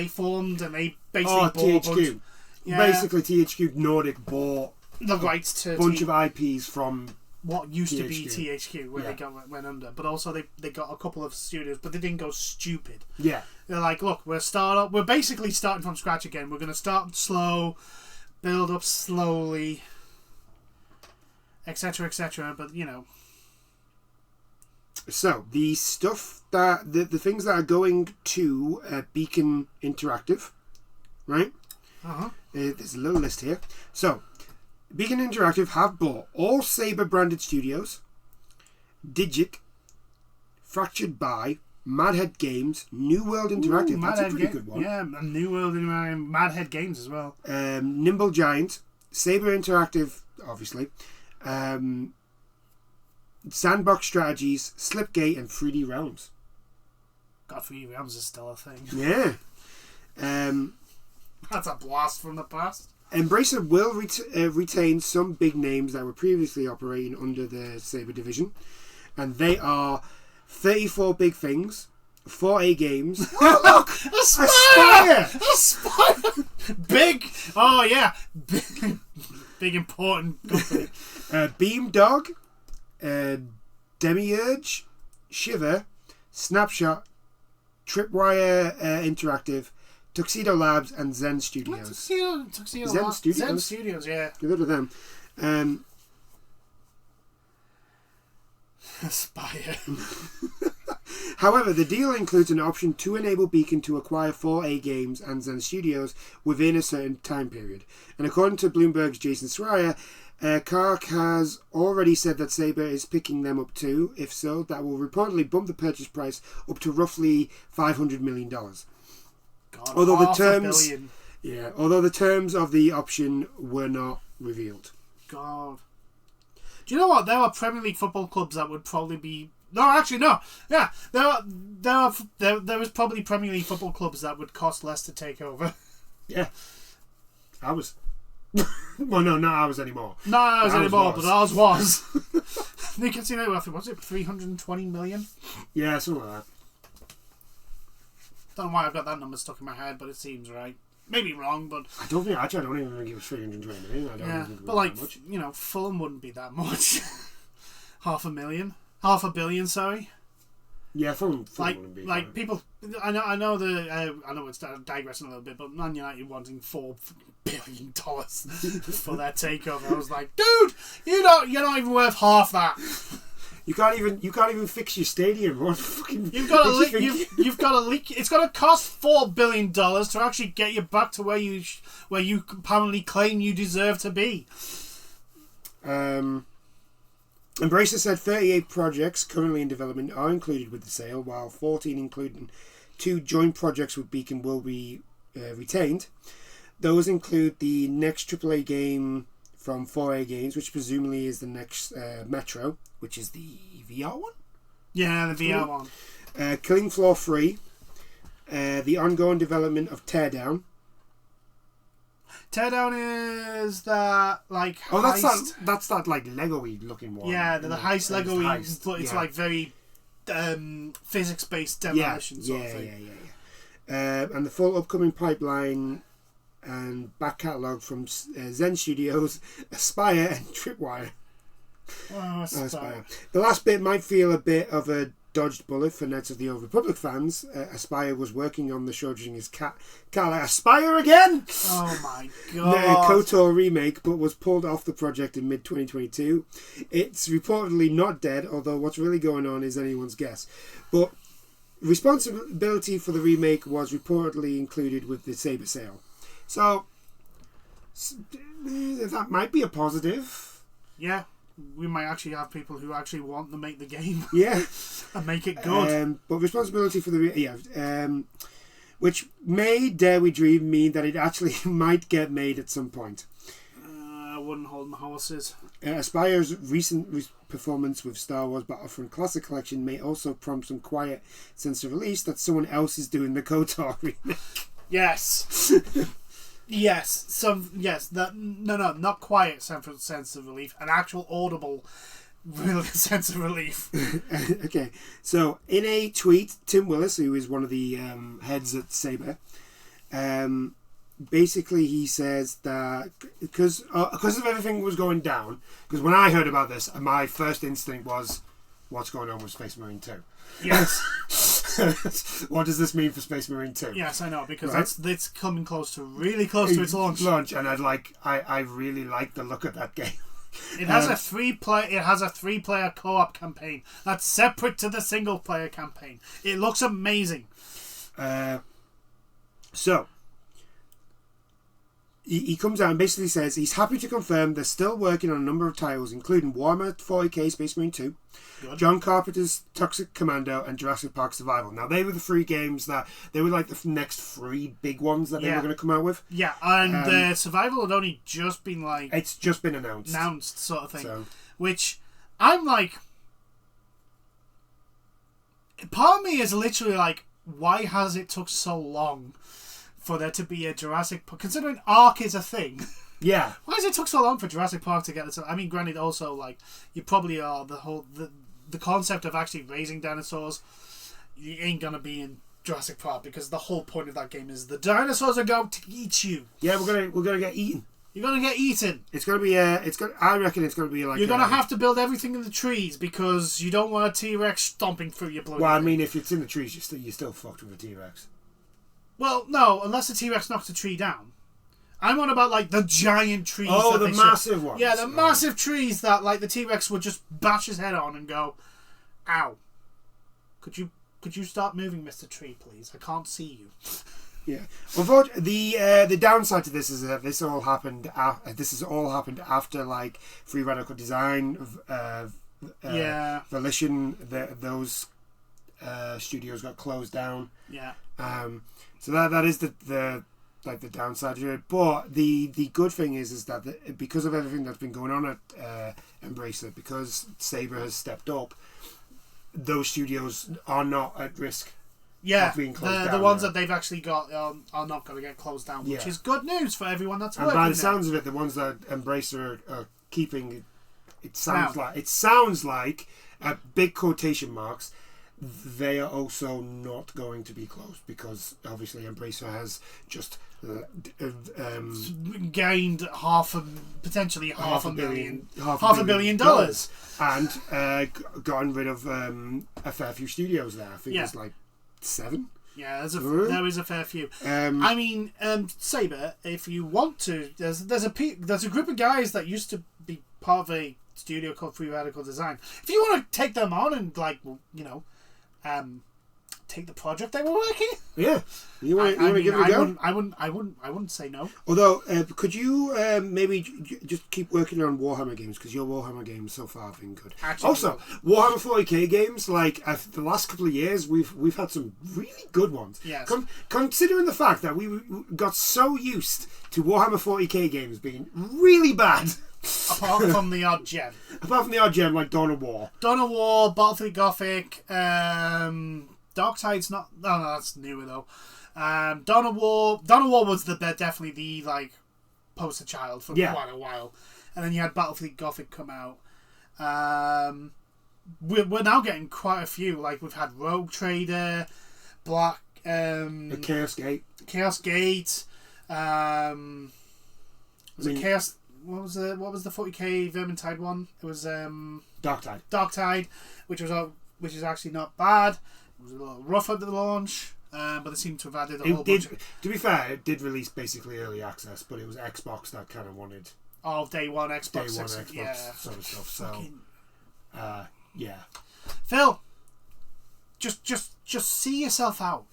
formed and they basically bought THQ. Basically THQ Nordic bought the rights to a bunch of IPs from what used THQ. To be THQ, where they went under. But also they got a couple of studios, but they didn't go stupid. Yeah, they're like, look, we're basically starting from scratch again. We're going to start slow, build up slowly, etc., etc. But So the stuff that the things that are going to Beacon Interactive, right? There's a little list here. So Beacon Interactive have bought all Sabre branded studios, Digic, Fractured By, Madhead Games, New World Interactive. That's a pretty good one. Yeah, New World Interactive, Madhead Games as well. Nimble Giant, Sabre Interactive, obviously. sandbox strategies, Slipgate, and 3D Realms. God, 3D Realms is still a thing. Yeah. That's a blast from the past. Embracer will retain some big names that were previously operating under the Sabre division, and they are 34 Big Things, 4A Games. Oh, look! Aspire! Big! Oh, yeah. Big important company. Beam Dog, Demiurge, Shiver, Snapshot, Tripwire Interactive, Tuxedo Labs, and Zen Studios. Tuxedo Zen Labs. Studios? Zen Studios, yeah. Get rid of them. Aspire. However, the deal includes an option to enable Beacon to acquire 4A Games and Zen Studios within a certain time period. And according to Bloomberg's Jason Schreier, Kark has already said that Sabre is picking them up too. If so, that will reportedly bump the purchase price up to roughly $500 million. God, although the terms of the option were not revealed. God. Do you know what? There are Premier League football clubs that would probably be... No, actually, no. Yeah, there was probably Premier League football clubs that would cost less to take over. Yeah. Ours. Well, no, not ours anymore. Not ours anymore, but ours was. Newcastle United, was it 320 million? Yeah, something like that. Don't know why I've got that number stuck in my head, but it seems right. Maybe wrong, but... I don't even think it was 320 million. I don't even think it was but like, that much. you know, Fulham wouldn't be that much. $500 million, sorry. Yeah, Fulham like, wouldn't be. Like, people... I know it's digressing a little bit, but Man United wanting $4 billion for their takeover. I was like, dude, you're not even worth half that. You can't even fix your stadium. What fucking? You've got to leak. It's going to cost $4 billion to actually get you back to where you apparently claim you deserve to be. Embracer said 38 projects currently in development are included with the sale, while 14, including 2 joint projects with Beacon, will be retained. Those include the next AAA game from 4A Games, which presumably is the next Metro, which is the VR one? Yeah, the VR one. Killing Floor 3, the ongoing development of Teardown. Teardown is that like heist. That's that like Lego-y looking one. Yeah, the heist Lego-y, but it's like very physics-based demolition sort of thing. Yeah. And the full upcoming pipeline and back catalogue from Zen Studios, Aspire, and Tripwire. Oh, Aspire. The last bit might feel a bit of a dodged bullet for Knights of the Old Republic fans. Aspire was working on the Schrodinger's cat Aspire again? Oh my The god. KOTOR remake, but was pulled off the project in mid-2022. It's reportedly not dead, although what's really going on is anyone's guess. But responsibility for the remake was reportedly included with the Sabre sale. So that might be a positive. Yeah. We might actually have people who actually want to make the game. Yeah. And make it good. But responsibility for the... which may, dare we dream, mean that it actually might get made at some point. I wouldn't hold my horses. Aspire's recent performance with Star Wars Battlefront Classic Collection may also prompt some quiet sense of release that someone else is doing the KOTOR remake. Yes. Yes, not quiet sense of relief, an actual audible real sense of relief. Okay, so in a tweet, Tim Willis, who is one of the heads at Sabre, basically he says that because of everything was going down, because when I heard about this, my first instinct was, what's going on with Space Marine 2? Yes. What does this mean for Space Marine 2? Yes, I know, because it's coming really close to its launch. And I really like the look of that game. It has a 3-player co-op campaign that's separate to the single player campaign. It looks amazing. So he comes out and basically says he's happy to confirm they're still working on a number of titles, including Warhammer 40k Space Marine 2, Good. John Carpenter's Toxic Commando, and Jurassic Park Survival. Now, they were the 3 games that they were like the next 3 big ones that they were going to come out with. Yeah, and Survival had only just been like... It's just been announced. Sort of thing. So. Which, I'm like... part of me is literally like, why has it took so long for there to be a Jurassic Park? Considering Ark is a thing. Yeah. Why has it took so long for Jurassic Park to get this? I mean, granted, also, like, you probably are the concept of actually raising dinosaurs, you ain't gonna be in Jurassic Park because the whole point of that game is the dinosaurs are going to eat you. Yeah, we're gonna get eaten. You're gonna get eaten. It's gonna be I reckon it's gonna be like. You're gonna have to build everything in the trees because you don't want a T-Rex stomping through your bloody. Well, I mean, if it's in the trees, you're still fucked with a T-Rex. Well, no, unless the T-Rex knocks a tree down. I'm on about like the giant trees. Oh, the massive ones. Yeah, the massive trees that like the T-Rex would just bash his head on and go, "Ow! Could you stop moving, Mr. Tree, please? I can't see you." Yeah. Unfortunately, the downside to this is that this all happened. This has all happened after like Free Radical Design, Volition. Those studios got closed down. Yeah. So that is the downside to it. But the good thing is that because of everything that's been going on at Embracer, because Sabre has stepped up, those studios are not at risk. Yeah, the ones that they've actually got are not going to get closed down, which is good news for everyone that's working. And by the there. sounds of it, the ones that Embracer are keeping, it sounds like big quotation marks, they are also not going to be closed because obviously Embracer has just gained potentially half a billion dollars and gotten rid of a fair few studios there. I think it's like 7. Yeah, there is a fair few. I mean, Sabre, if you want to, there's a group of guys that used to be part of a studio called Free Radical Design. If you want to take them on and take the project they were working, you want to give it a go? I wouldn't say no. Although, could you maybe just keep working on Warhammer games, because your Warhammer games so far have been good. Actually, also, Warhammer 40k games, like the last couple of years, we've had some really good ones. Yes. Considering the fact that we got so used to Warhammer 40k games being really bad. Apart from the odd gem. Like Dawn of War. Battlefield Gothic, Darktide's not. No, that's newer though. Dawn of War was definitely the like poster child for quite a while, and then you had Battlefield Gothic come out. We're now getting quite a few. Like we've had Rogue Trader, Black, Chaos Gate. Chaos. What was the 40k Vermintide one? It was Darktide, which is actually not bad. It was a little rough at the launch, but they seem to have added a whole bunch. To be fair, it did release basically early access, but it was Xbox that kind of wanted day one Xbox sort of stuff. So, yeah. Phil, just see yourself out.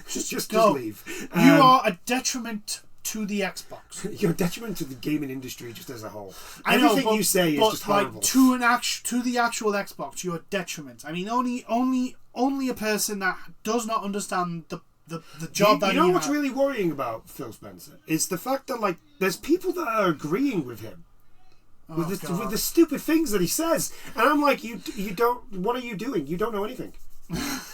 Just go. Leave. You are a detriment to the Xbox. You're a detriment to the gaming industry just as a whole. Everything you say is just horrible. Like to the actual Xbox, you're a detriment. I mean, only a person that does not understand the job that you know what's really worrying about Phil Spencer is the fact that like there's people that are agreeing with him with the stupid things that he says, and I'm like, you don't. What are you doing? You don't know anything.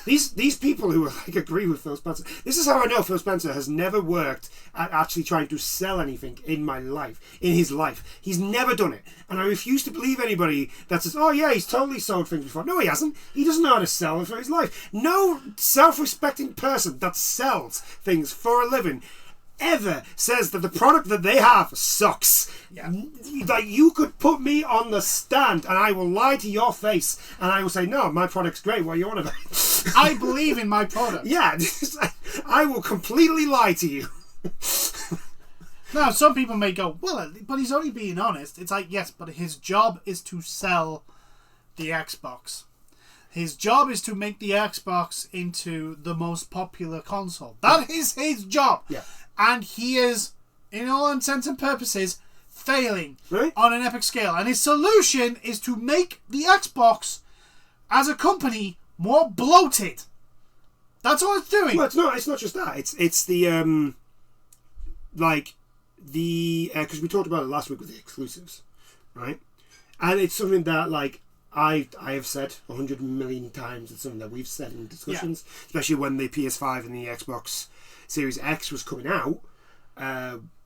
These people who like agree with Phil Spencer. This is how I know Phil Spencer has never worked at actually trying to sell anything in his life. He's never done it, and I refuse to believe anybody that says, "Oh yeah, he's totally sold things before." No, he hasn't. He doesn't know how to sell for his life. No self-respecting person that sells things for a living ever says that the product that they have sucks. Yeah. Like, you could put me on the stand and I will lie to your face and I will say, no, my product's great, what are you on about? I believe in my product. Yeah, I will completely lie to you. Now, some people may go, well, but he's only being honest. It's like, yes, but his job is to sell the Xbox. His job is to make the Xbox into the most popular console. That is his job. Yeah. And he is, in all intents and purposes, failing right? on an epic scale. And his solution is to make the Xbox, as a company, more bloated. That's all it's doing. Well, it's not just that. It's the because we talked about it last week with the exclusives, right? And it's something that like I have said 100 million times. It's something that we've said in discussions, especially when the PS5 and the Xbox Series X was coming out.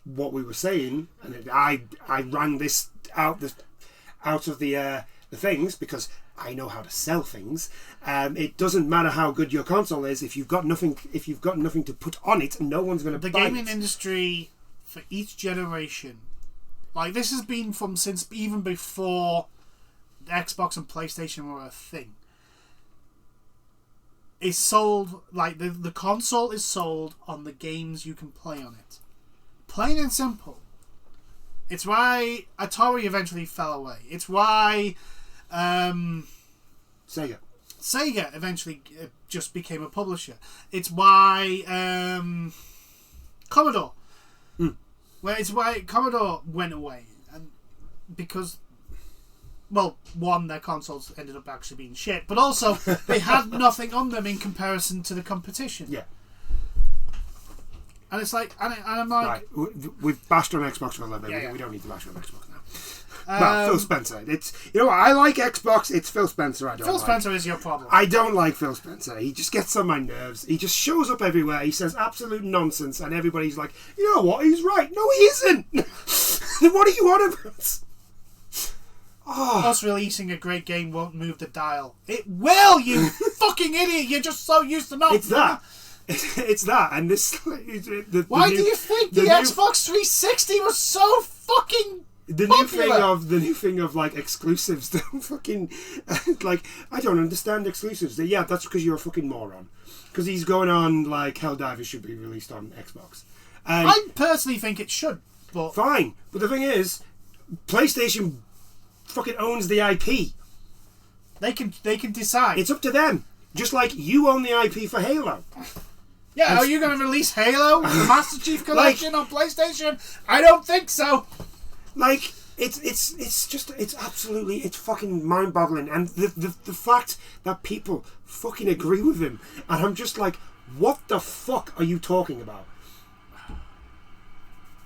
What we were saying, and I rang this out of the things because I know how to sell things. It doesn't matter how good your console is if you've got nothing to put on it, no one's going to buy it. The gaming industry for each generation, like this has been from since even before Xbox and PlayStation were a thing. Is sold like the console is sold on the games you can play on it. Plain and simple. It's why Atari eventually fell away. It's why Sega eventually just became a publisher. It's why Commodore. Well, it's why Commodore went away, and because, well, one, their consoles ended up actually being shit, but also they had nothing on them in comparison to the competition. Yeah. And it's like, and I'm like, right, we've bashed on Xbox for a little bit. Yeah. We don't need to bash on Xbox now. Well, Phil Spencer. It's what, I like Xbox. It's Phil Spencer. I don't. Phil like. Spencer is your problem. I don't like Phil Spencer. He just gets on my nerves. He just shows up everywhere. He says absolute nonsense, and everybody's like, you know what? He's right. No, he isn't. What are you on about? Oh. Us releasing a great game won't move the dial. It will, you fucking idiot! You're just so used to not. It's that. It's that, and this. Why do you think the Xbox 360 was so fucking the popular? new thing of like exclusives? Don't fucking like. I don't understand exclusives. Yeah, that's because you're a fucking moron. Because he's going on like Helldivers should be released on Xbox. I personally think it should, but fine. But the thing is, PlayStation fucking owns the IP. They can decide. It's up to them. Just like you own the IP for Halo. Yeah, are you going to release Halo, the Master Chief Collection on PlayStation? I don't think so. Like, it's absolutely fucking mind-boggling, and the fact that people fucking agree with him, and I'm just like, what the fuck are you talking about?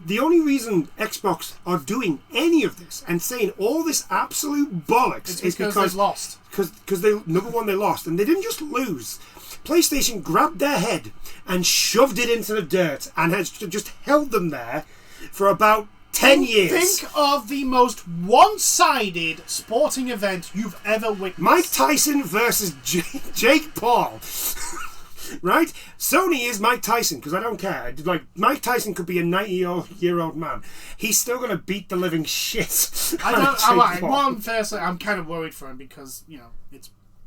The only reason Xbox are doing any of this and saying all this absolute bollocks is because they've lost. Because they, number one, they lost, and they didn't just lose. PlayStation grabbed their head and shoved it into the dirt and has just held them there for about 10 years. Think of the most one-sided sporting event you've ever witnessed. Mike Tyson versus Jake Paul. Right? Sony is Mike Tyson, because I don't care. Like, Mike Tyson could be a 90-year-old man. He's still going to beat the living shit out of Jake Paul. One, firstly, I'm kind of worried for him because, you know,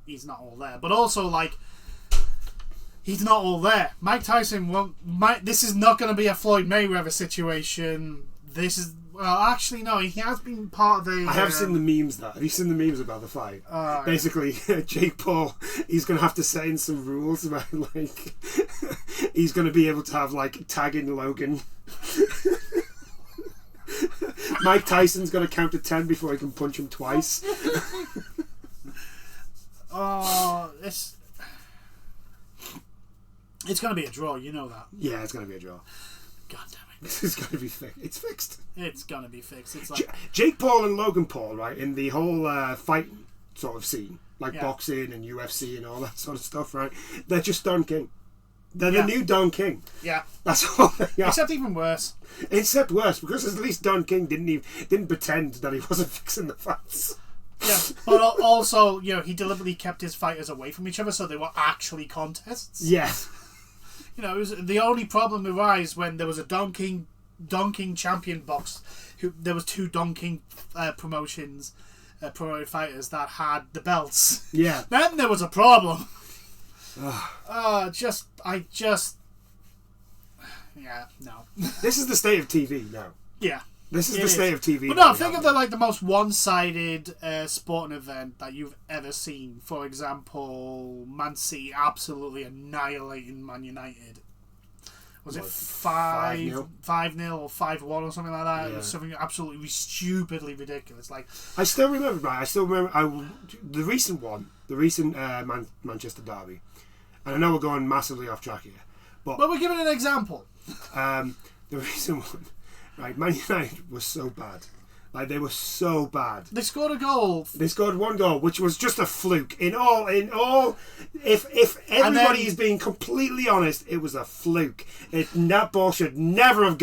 he's not all there. But also, like, he's not all there. Mike Tyson won't... this is not going to be a Floyd Mayweather situation. This is... Well, actually, no. He has been part of the... I have seen the memes, have you seen the memes about the fight? Basically, Jake Paul, he's going to have to set in some rules about, like... he's going to be able to have, like, tagging Logan. Mike Tyson's got to count to 10 before he can punch him twice. It's going to be a draw, you know that. Yeah, it's going to be a draw. God damn it. This is going to be fixed. It's fixed. It's going to be fixed. It's like... Jake Paul and Logan Paul, right, in the whole fighting sort of scene, like boxing and UFC and all that sort of stuff, right? They're just Don King. They're the new Don King. Yeah. That's all they are. Except even worse. Except worse, because at least Don King didn't pretend that he wasn't fixing the fights. Yeah, but also, you know, he deliberately kept his fighters away from each other, so they were actually contests. Yeah. You know, it was the only problem arose when there was a Don King champion box. There was two Don King promoted fighters that had the belts. Yeah. Then there was a problem. Yeah, no. This is the state of TV now. Yeah. This is the state of TV. But no, think of the most one-sided sporting event that you've ever seen. For example, Man City absolutely annihilating Man United. Was it 5-0 or 5-1 or something like that? Yeah. It was something absolutely stupidly ridiculous. Like, I still remember the recent one, Manchester derby. And I know we're going massively off track here, but we're giving an example. The recent one. Right, Man United was so bad Like, they were so bad. They scored a goal. They scored one goal, which was just a fluke. In all, if everybody is being completely honest, it was a fluke. That ball should never have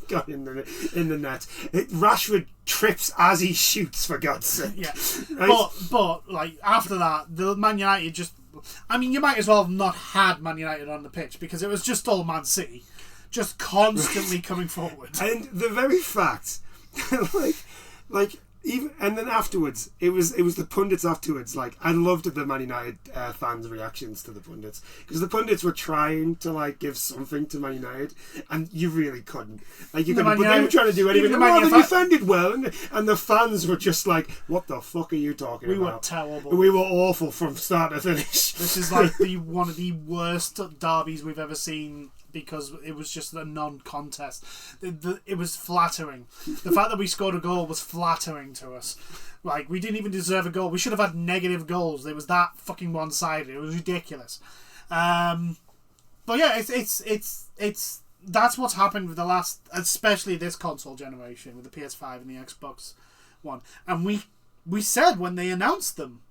got in the net. Rashford trips as he shoots, for God's sake. Yeah, Right? but like after that, the Man United just. I mean, you might as well have not had Man United on the pitch because it was just all Man City, just constantly coming forward. And the very fact, like even, and then afterwards, it was the pundits afterwards. Like, I loved the Man United fans' reactions to the pundits, because the pundits were trying to like give something to Man United, and you really couldn't. Like, you couldn't, but they were trying to do anything. They defended well, and the fans were just like, "What the fuck are you talking about?" We were terrible. We were awful from start to finish. This is like one of the worst derbies we've ever seen. Because it was just a non-contest. It was flattering. The fact that we scored a goal was flattering to us. Like, we didn't even deserve a goal. We should have had negative goals. It was that fucking one-sided. It was ridiculous. But yeah, it's that's what's happened with the last, especially this console generation with the PS5 and the Xbox One. And we said when they announced them,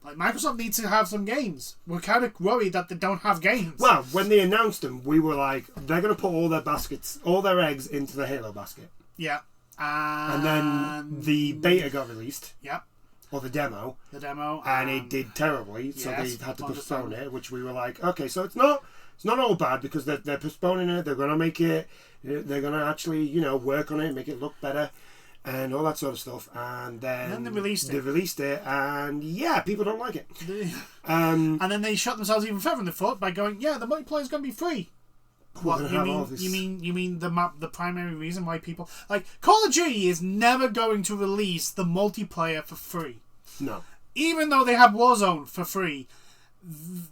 like, Microsoft needs to have some games. We're kind of worried that they don't have games. Well, when they announced them, we were like, they're going to put all their eggs into the Halo basket. Yeah. And then the beta got released. Yeah. Or the demo. And it did terribly, so they had to postpone it, which we were like, okay, so it's not all bad, because they're postponing it, they're going to make it, they're going to actually, work on it, make it look better, and all that sort of stuff. And then they released it, and yeah, people don't like it. And then they shot themselves even further in the foot by going, yeah, the multiplayer's going to be free. What you mean the primary reason why people like Call of Duty is never going to release the multiplayer for free. No. Even though they have Warzone for free,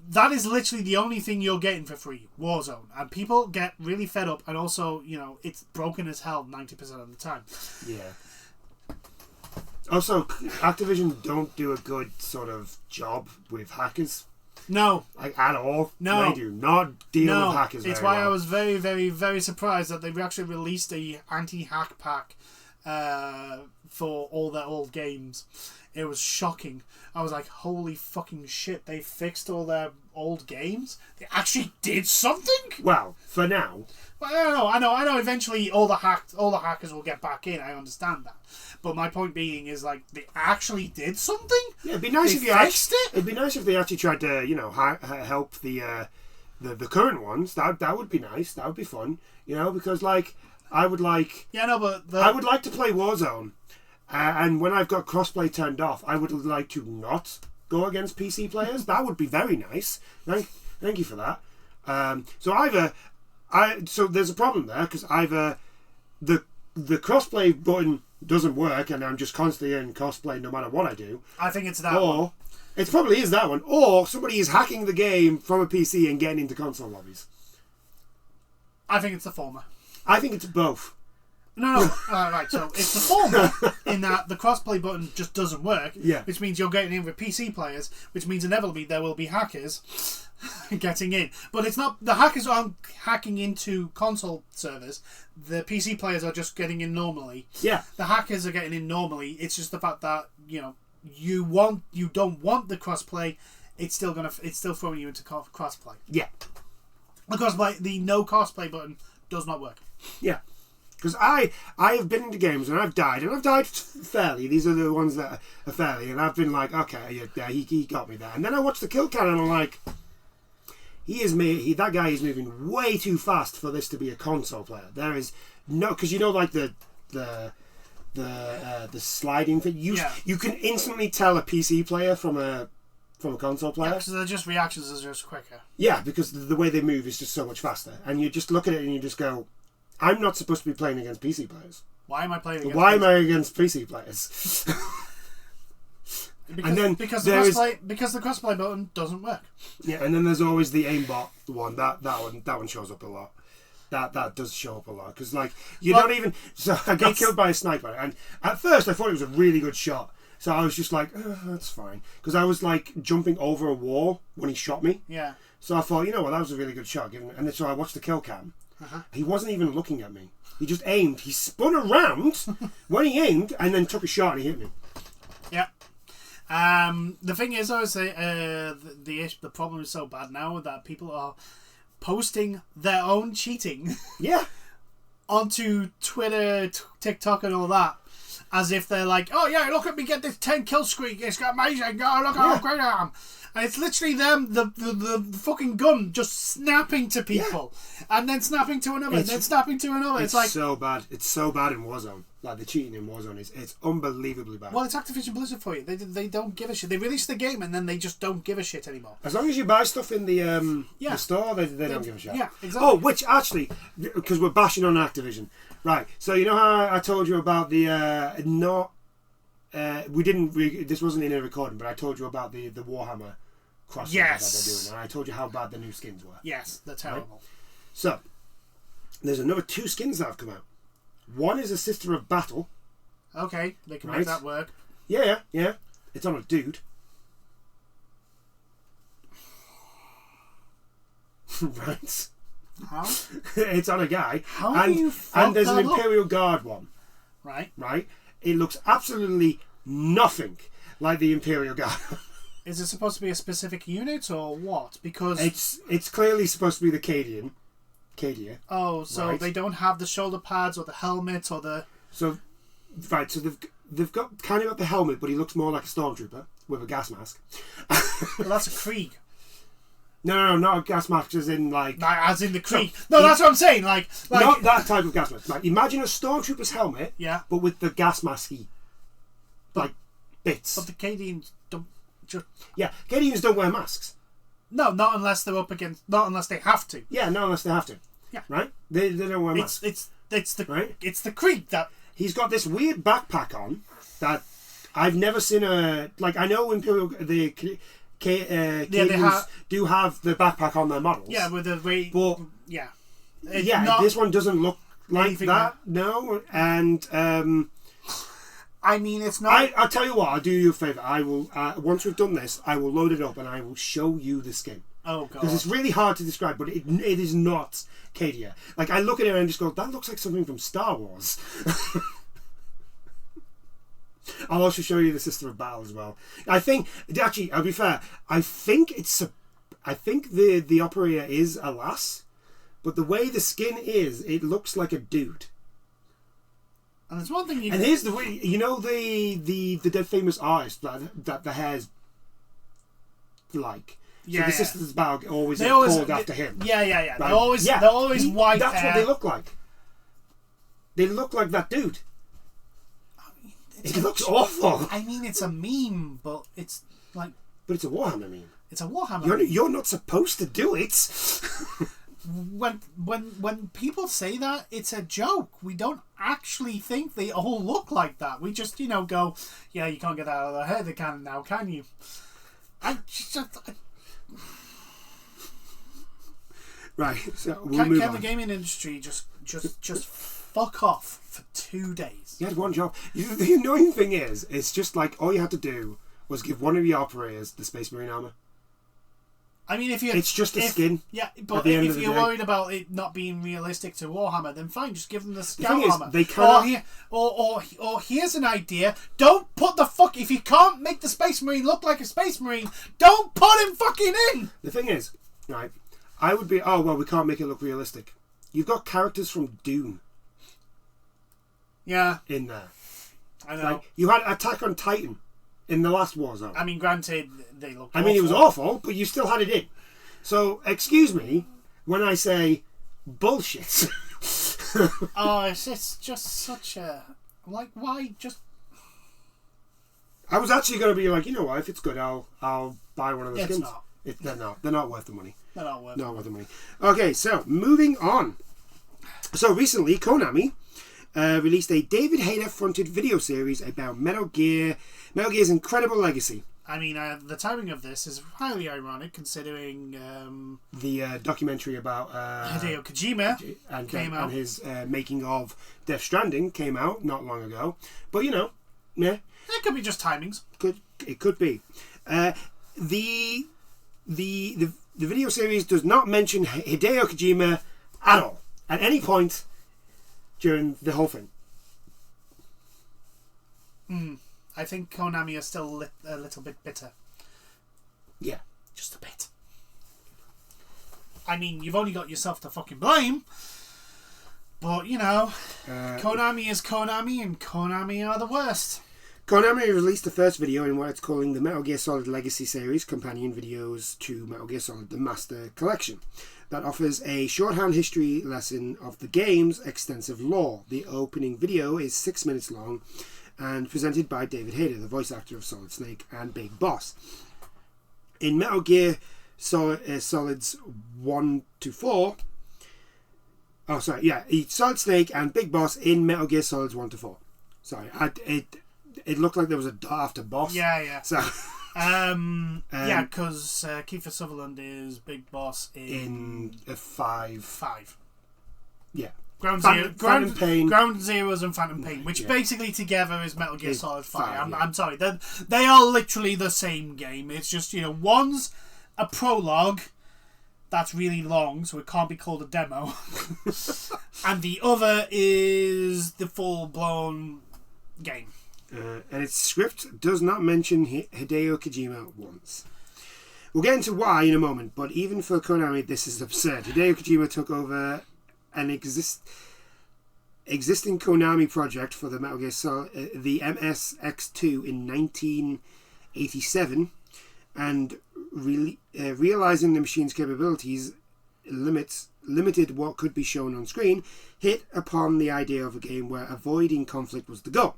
that is literally the only thing you're getting for free, Warzone. And people get really fed up, and also, it's broken as hell 90% of the time. Yeah. Also, Activision don't do a good sort of job with hackers. No. Like, at all. No. They do not deal with hackers very It's why well. I was very, very, very surprised that they've actually released a anti-hack pack for all their old games. It was shocking. I was like, holy fucking shit, they fixed all their old games? They actually did something? Well, for now. Well, I know. Eventually, all the hackers will get back in. I understand that, but my point being is, like, they actually did something. Yeah, it'd be nice if it. It'd be nice if they actually tried to, help the current ones. That would be nice. That would be fun. Because like I would like. Yeah, no, but I would like to play Warzone, and when I've got crossplay turned off, I would like to not go against PC players. That would be very nice. Thank you for that. So there's a problem there, because either the crossplay button doesn't work and I'm just constantly in crossplay no matter what I do. I think it's that one. Or it probably is that one. Or somebody is hacking the game from a PC and getting into console lobbies. I think it's the former. I think it's both. No. Right, so it's the former in that the crossplay button just doesn't work, which means you're getting in with PC players, which means inevitably there will be hackers getting in. But it's not, the hackers aren't hacking into console servers, the PC players are just getting in normally. Yeah. The hackers are getting in normally, it's just the fact that, you don't want the crossplay, it's still throwing you into crossplay. Yeah. The no crossplay button does not work. Yeah. Because I have been into games and I've died fairly. These are the ones that are fairly, and I've been like, okay, yeah, he got me there. And then I watched the kill count and I'm like, that guy is moving way too fast for this to be a console player. There is no, because like the sliding thing. You can instantly tell a PC player from a console player. Yeah, because their reactions are just quicker. Yeah, because the way they move is just so much faster, and you just look at it and you just go, I'm not supposed to be playing against PC players. Why am I playing against Why am I against PC players? Because the crossplay button doesn't work. Yeah, and then there's always the aimbot one. That one shows up a lot. That does show up a lot, because like don't even. So I got killed by a sniper, and at first I thought it was a really good shot. So I was just like, that's fine, because I was like jumping over a wall when he shot me. Yeah. So I thought, that was a really good shot. And so I watched the kill cam. He wasn't even looking at me. He just aimed. He spun around when he aimed and then took a shot and he hit me. Yeah. The thing is, I would say the problem is so bad now that people are posting their own cheating Yeah. onto Twitter, TikTok and all that, as if they're like, oh yeah, look at me get this 10 kill streak, it's amazing, oh look how great I am. And it's literally them, the fucking gun just snapping to people, and then snapping to another, and then snapping to another. It's like so bad. It's so bad in Warzone. Like the cheating in Warzone it's unbelievably bad. Well, it's Activision Blizzard for you. They don't give a shit. They release the game and then they just don't give a shit anymore. As long as you buy stuff in the store, they don't give a shit. Yeah, exactly. Oh, which actually, because we're bashing on Activision, right? So you know how I told you about the this wasn't in a recording, but I told you about the Warhammer crossover that they're doing, and I told you how bad the new skins were. Yes, they're terrible. Right? So there's another 2 skins that have come out. One is a Sister of Battle. Okay, they can make that work. Yeah. It's on a dude. Right. How? It's on a guy. How do you fuck and there's an that up? Imperial Guard one. Right. Right? It looks absolutely nothing like the Imperial Guard. Is it supposed to be a specific unit or what? Because it's clearly supposed to be the Cadia. Oh, so right. They don't have the shoulder pads or the helmet or the... So they've got kind of got the helmet, but he looks more like a stormtrooper with a gas mask. Well, that's a Krieg. No, not a gas mask as in like... As in the Krieg. No, that's what I'm saying. Like not that type of gas mask. Like, imagine a stormtrooper's helmet, but with the gas masky, like, bits. But the Cadians don't... Yeah, Cadians don't wear masks. No, not unless they're up against... Not unless they have to. Yeah, not unless they have to. Yeah. Right? They don't wear masks. It's the right? It's the Krieg that... He's got this weird backpack on that I've never seen a... Like, I know Imperial... Cadians do have the backpack on their models. Yeah, with the way... But... Yeah. This one doesn't look like that. No, and... I mean, it's not... I'll tell you what, I'll do you a favour. I will, once we've done this, I will load it up and I will show you the skin. Oh, God. Because it's really hard to describe, but it is not Cadia. Like, I look at it and just go, that looks like something from Star Wars. I'll also show you the Sister of Battle as well. I think, actually, I'll be fair, I think the operator is a lass, but the way the skin is, it looks like a dude. And there's one thing you... And here's the way, you know the dead famous artist that the hair's like. So the Sisters of Battle always called after him. Yeah. Right? They're always white. That's hair. what they look like. They look like that dude. I mean, it looks awful. I mean, it's a meme, but it's like... But it's a Warhammer meme. It's a Warhammer meme. You're not supposed to do it. When people say that, it's a joke. We don't actually think they all look like that. We just, go, yeah, you can't get that out of their head again now, can you? Right, so can the gaming industry just fuck off for 2 days? You had one job. The annoying thing is, it's just like all you had to do was give one of your operators the Space Marine armor. I mean, it's just a skin. Yeah, but if you're worried about it not being realistic to Warhammer, then fine, just give them the scout armor. They can't. Or here's an idea: don't put the fuck. If you can't make the Space Marine look like a Space Marine, don't put him fucking in. The thing is, right? I would be. Oh well, we can't make it look realistic. You've got characters from Dune. Yeah. In there, I know. Like, you had Attack on Titan in the last Warzone. I mean, granted, they look. I mean, it was awful, but you still had it in. So, excuse me when I say bullshit. Oh, it's just such a... Like, why just... I was actually going to be like, you know what, if it's good, I'll buy one of the skins. It's not. They're not worth the money. They're not worth the money. Okay, so, moving on. So, recently, Konami released a David Hayter-fronted video series about Metal Gear's incredible legacy. I mean, the timing of this is highly ironic, considering the documentary about Hideo Kojima came out, and his making of Death Stranding came out not long ago. But yeah, it could be just timings. It could be. The video series does not mention Hideo Kojima at all. at any point during the whole thing. I think Konami are still a little bit bitter. Yeah. Just a bit. I mean, you've only got yourself to fucking blame. But, you know, Konami is Konami, and Konami are the worst. Konami released the first video in what it's calling the Metal Gear Solid Legacy series, companion videos to Metal Gear Solid The Master Collection, that offers a shorthand history lesson of the game's extensive lore. The opening video is 6 minutes long and presented by David Hayter, the voice actor of Solid Snake and Big Boss. In Metal Gear Solids 1 to 4... Oh, sorry, yeah. Solid Snake and Big Boss in Metal Gear Solids 1 to 4. Sorry, it looked like there was a dot after Boss. Yeah. So, yeah, because Kiefer Sutherland is Big Boss in 5. 5. Yeah. Ground Pain. Ground Zeroes and Phantom Pain, which Yeah. basically together is Metal Gear Solid 5. Yeah. I'm sorry, they are literally the same game. It's just, you know, one's a prologue that's really long, so it can't be called a demo, and the other is the full-blown game. And its script does not mention Hideo Kojima once. We'll get into why in a moment, but even for Konami, this is absurd. Hideo Kojima took over an existing Konami project for the Metal Gear Solid, the MSX2 in 1987, and realizing the machine's capabilities limited what could be shown on screen, hit upon the idea of a game where avoiding conflict was the goal.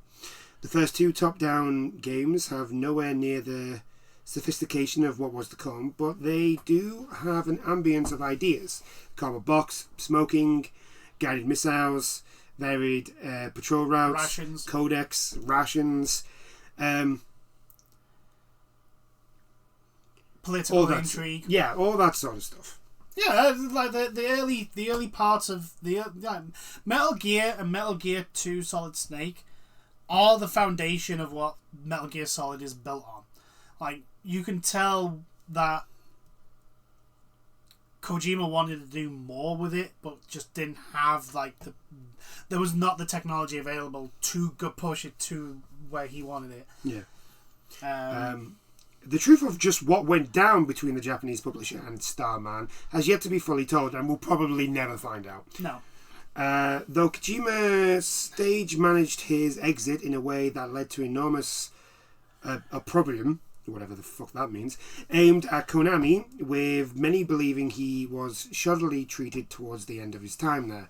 The first two top-down games have nowhere near the sophistication of what was to come, but they do have an ambience of ideas. Cardboard box, smoking, guided missiles, varied patrol routes, Rations. codex, rations, Political intrigue. Yeah, all that sort of stuff. Yeah, like the early parts of the Metal Gear and Metal Gear 2 Solid Snake are the foundation of what Metal Gear Solid is built on. Like, you can tell that Kojima wanted to do more with it, but just didn't have there was not the technology available to go push it to where he wanted it. Yeah. The truth of just what went down between the Japanese publisher and Starman has yet to be fully told, and we'll probably never find out. No. Though Kojima stage managed his exit in a way that led to enormous opprobrium, whatever the fuck that means, aimed at Konami, with many believing he was shoddily treated towards the end of his time there.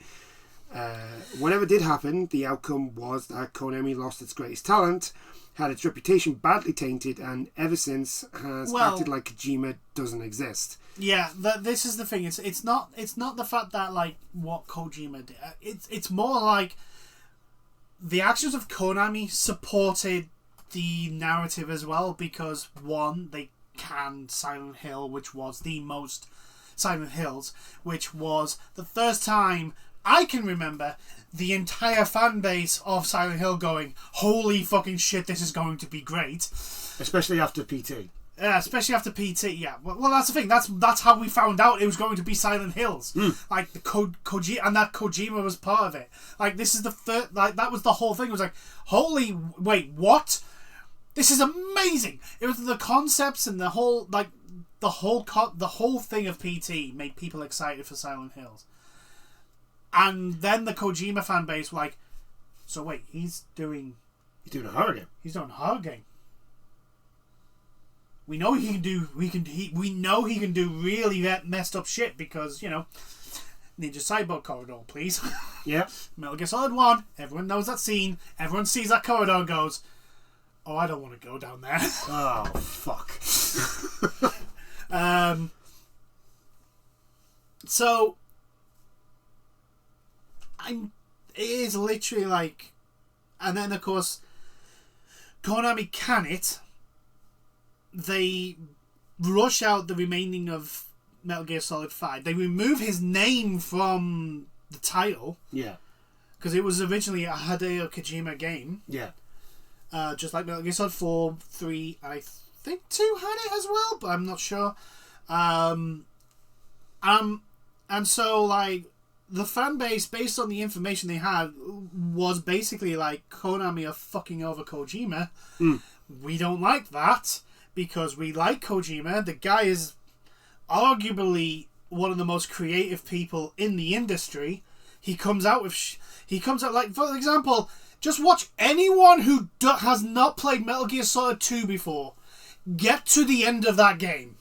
Whatever did happen, the outcome was that Konami lost its greatest talent, had its reputation badly tainted, and ever since has acted like Kojima doesn't exist. Yeah, this is the thing. It's not the fact that like what Kojima did. It's more like the actions of Konami supported the narrative as well, because one, they canned Silent Hill, which was the most Silent Hills, which was the first time I can remember the entire fan base of Silent Hill going, holy fucking shit, this is going to be great. Especially after PT. Especially after PT, yeah. Well, that's the thing. That's how we found out it was going to be Silent Hills. Like the Kojima, and that Kojima was part of it. Like, this is the first. Like, that was the whole thing. It was like, holy, wait, what? This is amazing. It was the concepts and the whole the whole thing of PT made people excited for Silent Hills. And then the Kojima fan base were like, so wait, he's doing a horror game. He's doing a horror game. We know he can do. We know he can do really messed up shit because, you know, Ninja Cyborg corridor, please. Yeah. Metal Gear Solid 1. Everyone knows that scene. Everyone sees that corridor and goes, "Oh, I don't want to go down there." Oh fuck. So, it is literally like, and then of course, Konami can it. They rush out the remaining of Metal Gear Solid 5. They remove his name from the title. Yeah. Because it was originally a Hideo Kojima game. Yeah. Just like Metal Gear Solid 4, 3, I think 2 had it as well, but I'm not sure. And so, like, the fan base, based on the information they had, was basically like, Konami are fucking over Kojima. We don't like that because we like Kojima. The guy is arguably one of the most creative people in the industry. He comes out with like, for example, just watch anyone who has not played Metal Gear Solid 2 before get to the end of that game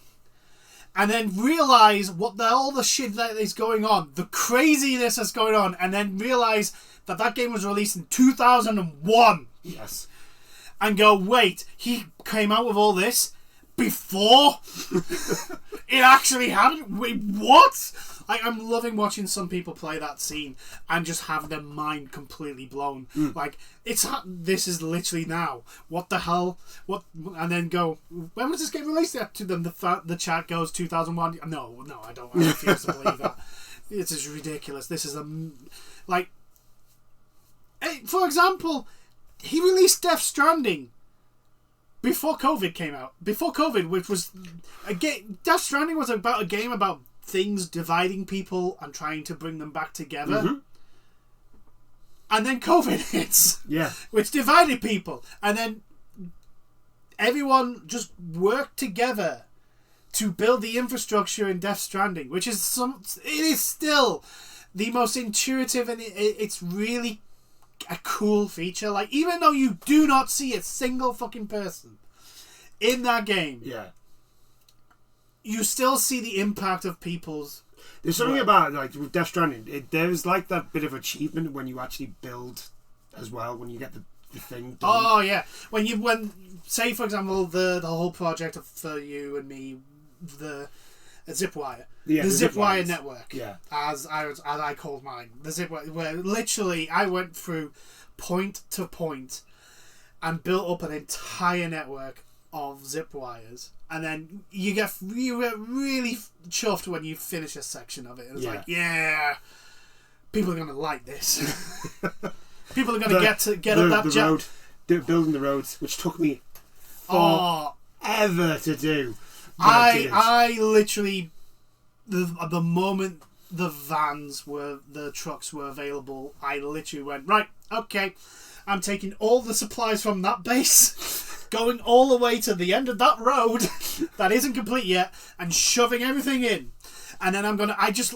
and then realize all the shit that is going on, the craziness that's going on, and then realize that game was released in 2001. Yes. And go, wait, he came out with all this before it actually happened? Wait, what? I'm loving watching some people play that scene and just have their mind completely blown. Like, this is literally now. What the hell? What? And then go, when was this game released? To them, the chat goes 2001. No, I don't. I refuse to believe that. It's just ridiculous. This is for example, he released Death Stranding before COVID came out. Before COVID, which was a game. Death Stranding was about a game about things dividing people and trying to bring them back together. And then COVID hits. Yeah. Which divided people. And then everyone just worked together to build the infrastructure in Death Stranding, which is it is still the most intuitive, and it's really a cool feature. Like, even though you do not see a single fucking person in that game, you still see the impact of people's. There's something about, like, with Death Stranding, there's like that bit of achievement when you actually build as well, when you get the thing done. Oh yeah, when say for example the whole project for you and me, the Zipwire. Yeah, the Zipwire network. Yeah. As I called mine. The Zipwire, where literally I went through point to point and built up an entire network of Zipwires. And then you get really chuffed when you finish a section of it. It's like, yeah, people are going to like this. People are going to get up that road. Building the roads, which took me forever to do. I literally, the moment the trucks were available, I literally went, right, okay, I'm taking all the supplies from that base, going all the way to the end of that road that isn't complete yet, and shoving everything in. And then I just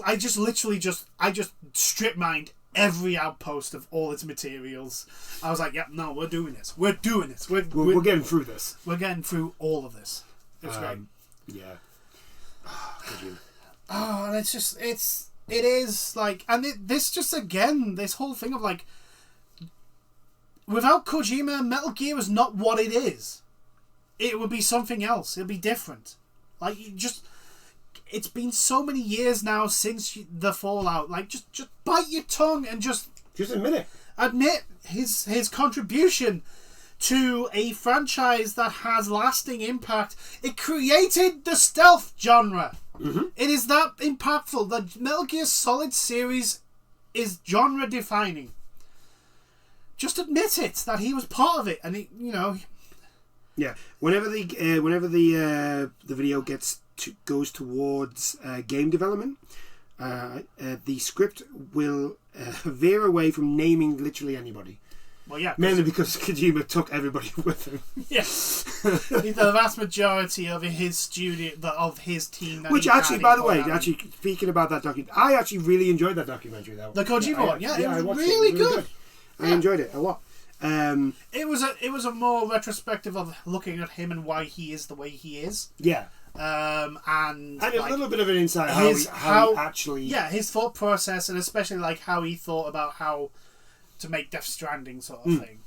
strip mined every outpost of all its materials. I was like, yep, no, we're doing this. We're doing this. We're getting through this. We're getting through all of this. It's great. Yeah. And it is like, and this whole thing of like, without Kojima, Metal Gear is not what it is. It would be something else. It'd be different. Like, it's been so many years now since the Fallout. Like, just bite your tongue and just admit it. Admit his contribution to a franchise that has lasting impact. It created the stealth genre. It is that impactful. The Metal Gear Solid series is genre defining. Just admit it, that he was part of it, and it, Yeah, whenever the video goes towards game development, the script will veer away from naming literally anybody. Well, yeah, mainly because Kojima took everybody with him. Yes, the vast majority of his studio, of his team. Which actually, by the way, speaking about that documentary, I actually really enjoyed that documentary. Though the Kojima one, it was really good. I enjoyed it a lot. It was a more retrospective of looking at him and why he is the way he is. Yeah. And a little bit of an insight how he actually his thought process, and especially like how he thought about how to make Death Stranding sort of thing.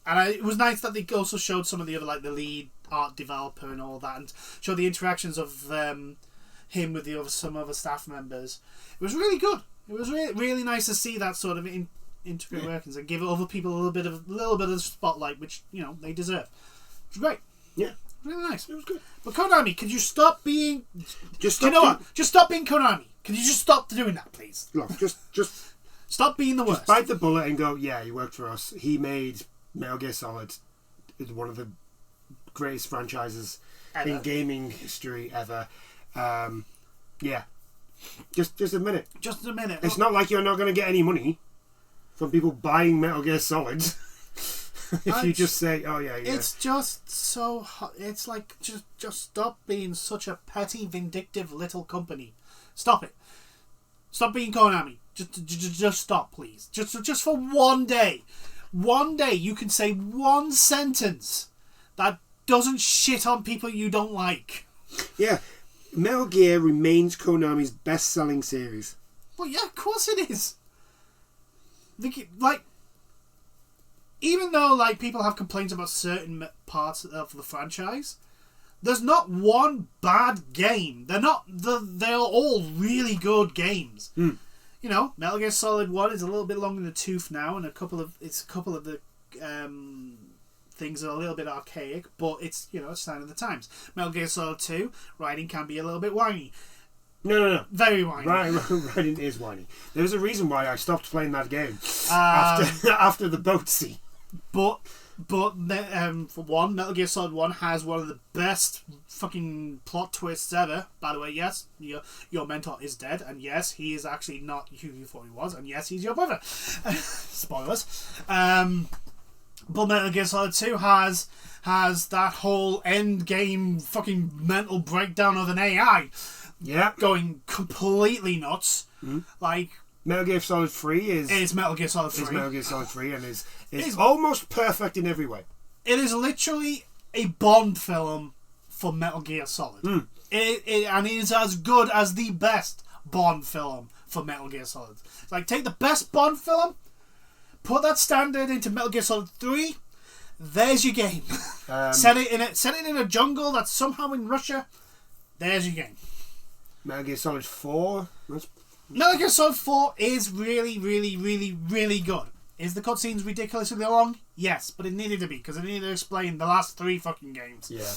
It was nice that they also showed some of the other, like the lead art developer and all that, and showed the interactions of him with some other staff members. It was really good. It was really nice to see that sort of integrate workings and give other people a little bit of the spotlight, which they deserve. It was great. Yeah, really nice. It was good. But Konami, could you stop being? Just stop being Konami. Could you just stop doing that, please? Look, just stop being the worst. Just bite the bullet and go. Yeah, he worked for us. He made Metal Gear Solid. It's one of the greatest franchises in gaming history ever. Yeah, Just admit it. Just a minute. It's not like you're not going to get any money from people buying Metal Gear Solid. If you just say, oh yeah. It's just so hot. It's like, just stop being such a petty, vindictive little company. Stop it. Stop being Konami. Just stop, please. Just for one day. One day you can say one sentence that doesn't shit on people you don't like. Yeah. Metal Gear remains Konami's best-selling series. Well, yeah, of course it is. Like, even though like people have complaints about certain parts of the franchise, there's not one bad game. They're all really good games. Mm. You know, Metal Gear Solid 1 is a little bit long in the tooth now, and a couple of the things are a little bit archaic, but it's, you know, a sign of the times. Metal Gear Solid 2, writing can be a little bit whiny. No. Very whiny. Writing is whiny. There's a reason why I stopped playing that game after the boat scene. But for one, Metal Gear Solid 1 has one of the best fucking plot twists ever. By the way, yes, your mentor is dead, and yes, he is actually not who you thought he was, and yes, he's your brother. Spoilers. But Metal Gear Solid 2 has that whole end game fucking mental breakdown of an AI. Yeah. Going completely nuts. Mm-hmm. Like, Metal Gear Solid 3 is Metal Gear Solid 3. Is Metal Gear Solid 3 and is almost perfect in every way. It is literally a Bond film for Metal Gear Solid. Mm. And it is as good as the best Bond film for Metal Gear Solid. It's like, take the best Bond film, put that standard into Metal Gear Solid 3, there's your game. Set it in a jungle that's somehow in Russia, there's your game. Metal Gear Solid 4? Metal Gear Solid 4 is really, really, really, really good. Is the cutscenes ridiculously long? Yes, but it needed to be, because it needed to explain the last 3 fucking games. Yeah.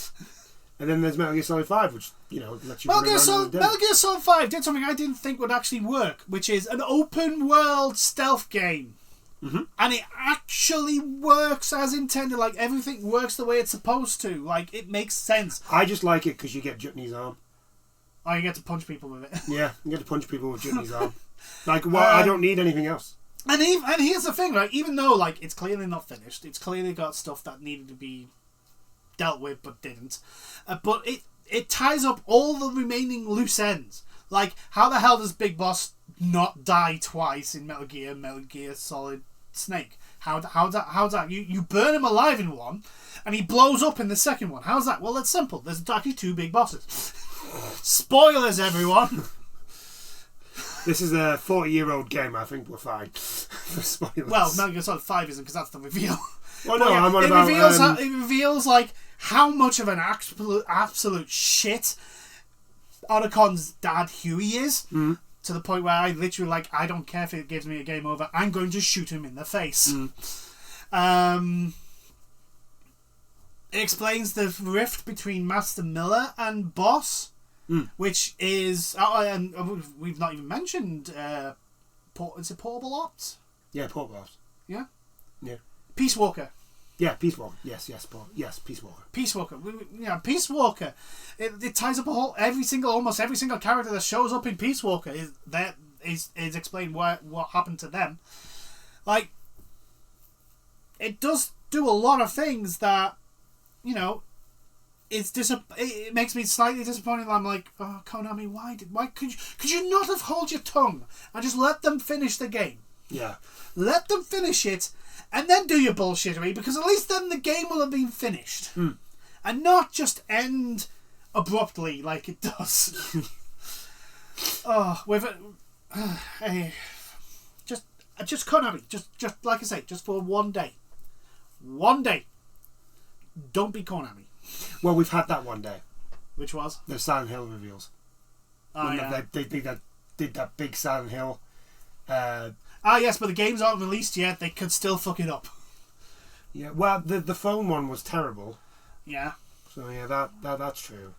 And then there's Metal Gear Solid 5, which, you know, lets you... Metal Gear Solid 5 did something I didn't think would actually work, which is an open-world stealth game. Mm-hmm. And it actually works as intended. Like, everything works the way it's supposed to. Like, it makes sense. I just like it because you get Jutney's arm. Oh, you get to punch people with it. Yeah, you get to punch people with Jutney's arm. Like, I don't need anything else. And here's the thing, right? Even though, like, it's clearly not finished, it's clearly got stuff that needed to be dealt with but didn't. But it ties up all the remaining loose ends. Like, how the hell does Big Boss not die twice in Metal Gear Solid Snake? How's that? You burn him alive in one, and he blows up in the second one. How's that? Well, it's simple. There's actually 2 big bosses. Spoilers, everyone. This is a 40-year-old game. I think we're fine for spoilers. Well, Metal Gear Solid 5 isn't, because that's the reveal. Well, no, yeah, I'm on about... It reveals, like, how much of an absolute shit Otacon's dad Huey is. Mm-hmm. To the point where I literally, like, I don't care if it gives me a game over. I'm going to shoot him in the face. Mm. It explains the rift between Master Miller and Boss, which is... we've not even mentioned... is it Portable Ops? Yeah, Portable Ops. Yeah? Yeah. Peace Walker. Yeah, Peace Walker. Yes, Peace Walker. Peace Walker. Peace Walker. It ties up almost every single character that shows up in Peace Walker is explained what happened to them. Like, it does do a lot of things that, you know, it makes me slightly disappointed. I'm like, oh, Konami, why could you not have held your tongue and just let them finish the game? Yeah. Let them finish it. And then do your bullshittery, because at least then the game will have been finished. Mm. And not just end abruptly like it does. Just Konami, just like I say, just for one day. One day. Don't be Konami. Well, we've had that one day. Which was? The Silent Hill reveals. Oh, yeah. They did that big Silent Hill... yes, but the games aren't released yet. They could still fuck it up. Yeah, well, the phone one was terrible. Yeah. So yeah, that's true.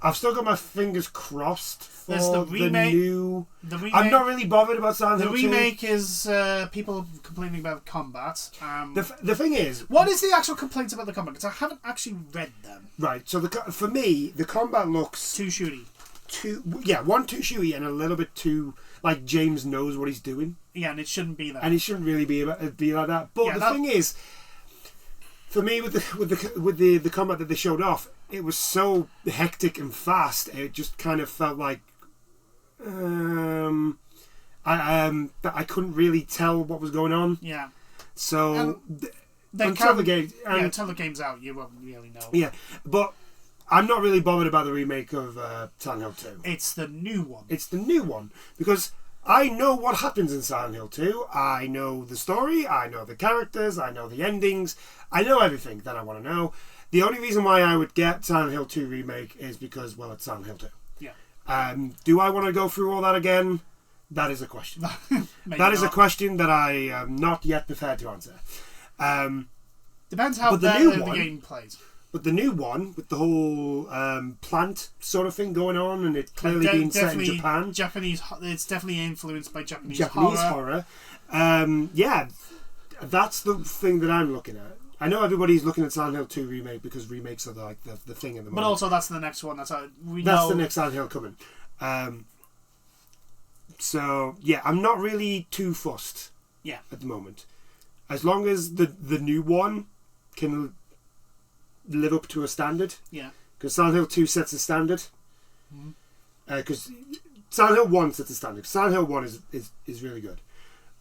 I've still got my fingers crossed for the remake. The remake. I'm not really bothered about Silent Hill 2. The remake is people complaining about combat. The thing is, what is the actual complaints about the combat? Because I haven't actually read them. Right. So for me, the combat looks too shooty. too shooty and a little bit too like James knows what he's doing. Yeah, and it shouldn't be that. And it shouldn't really be like that. But the thing is, for me, with the combat that they showed off, it was so hectic and fast. It just kind of felt like that I couldn't really tell what was going on. Yeah. So until the game's out, you won't really know. Yeah, but I'm not really bothered about the remake of Silent Hill 2. It's the new one. It's the new one because I know what happens in Silent Hill 2. I know the story. I know the characters. I know the endings. I know everything that I want to know. The only reason why I would get Silent Hill 2 remake is because, well, it's Silent Hill 2. Yeah. Do I want to go through all that again? That is a question. That is a question that I am not yet prepared to answer. Depends how the game plays. But the new one, with the whole plant sort of thing going on, and it clearly being set in Japan. It's definitely influenced by Japanese horror. Yeah, that's the thing that I'm looking at. I know everybody's looking at Silent Hill 2 remake because remakes are like the thing at the moment. But also that's the next one. That's the next Silent Hill coming. So yeah, I'm not really too fussed. Yeah. At the moment, as long as the new one can live up to a standard. Yeah. Because Silent Hill 2 sets a standard. Because Silent Hill 1 sets a standard. Silent Hill 1 is really good.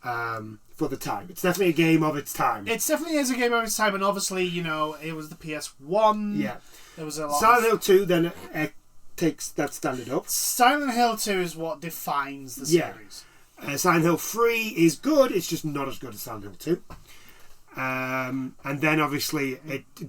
For the time. It's definitely a game of its time. It definitely is a game of its time, and obviously, it was the PS1. Yeah. There was a lot Silent Hill 2 then takes that standard up. Silent Hill 2 is what defines the series. Silent Hill 3 is good, it's just not as good as Silent Hill 2. And then obviously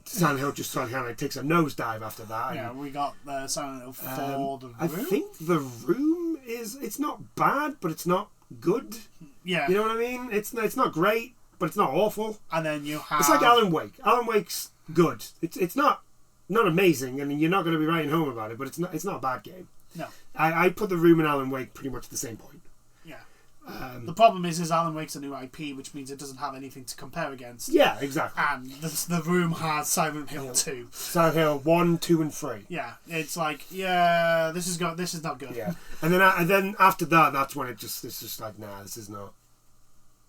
Silent Hill just kind of takes a nosedive after that. Yeah, we got Silent Hill 4, The Room. I think The Room it's not bad, but it's not good. Yeah. You know what I mean? It's not great, but it's not awful. And then you have... It's like Alan Wake. Alan Wake's good. It's not amazing, and you're not going to be writing home about it, but it's not a bad game. No. I put The Room and Alan Wake pretty much at the same point. Yeah. The problem is Alan Wake's a new IP, which means it doesn't have anything to compare against. Yeah, exactly. And The Room has Silent Hill 2. Silent Hill 1, 2 and 3. Yeah, it's like, this is not good. Yeah. And then after that, that's when it's just like, nah, this is not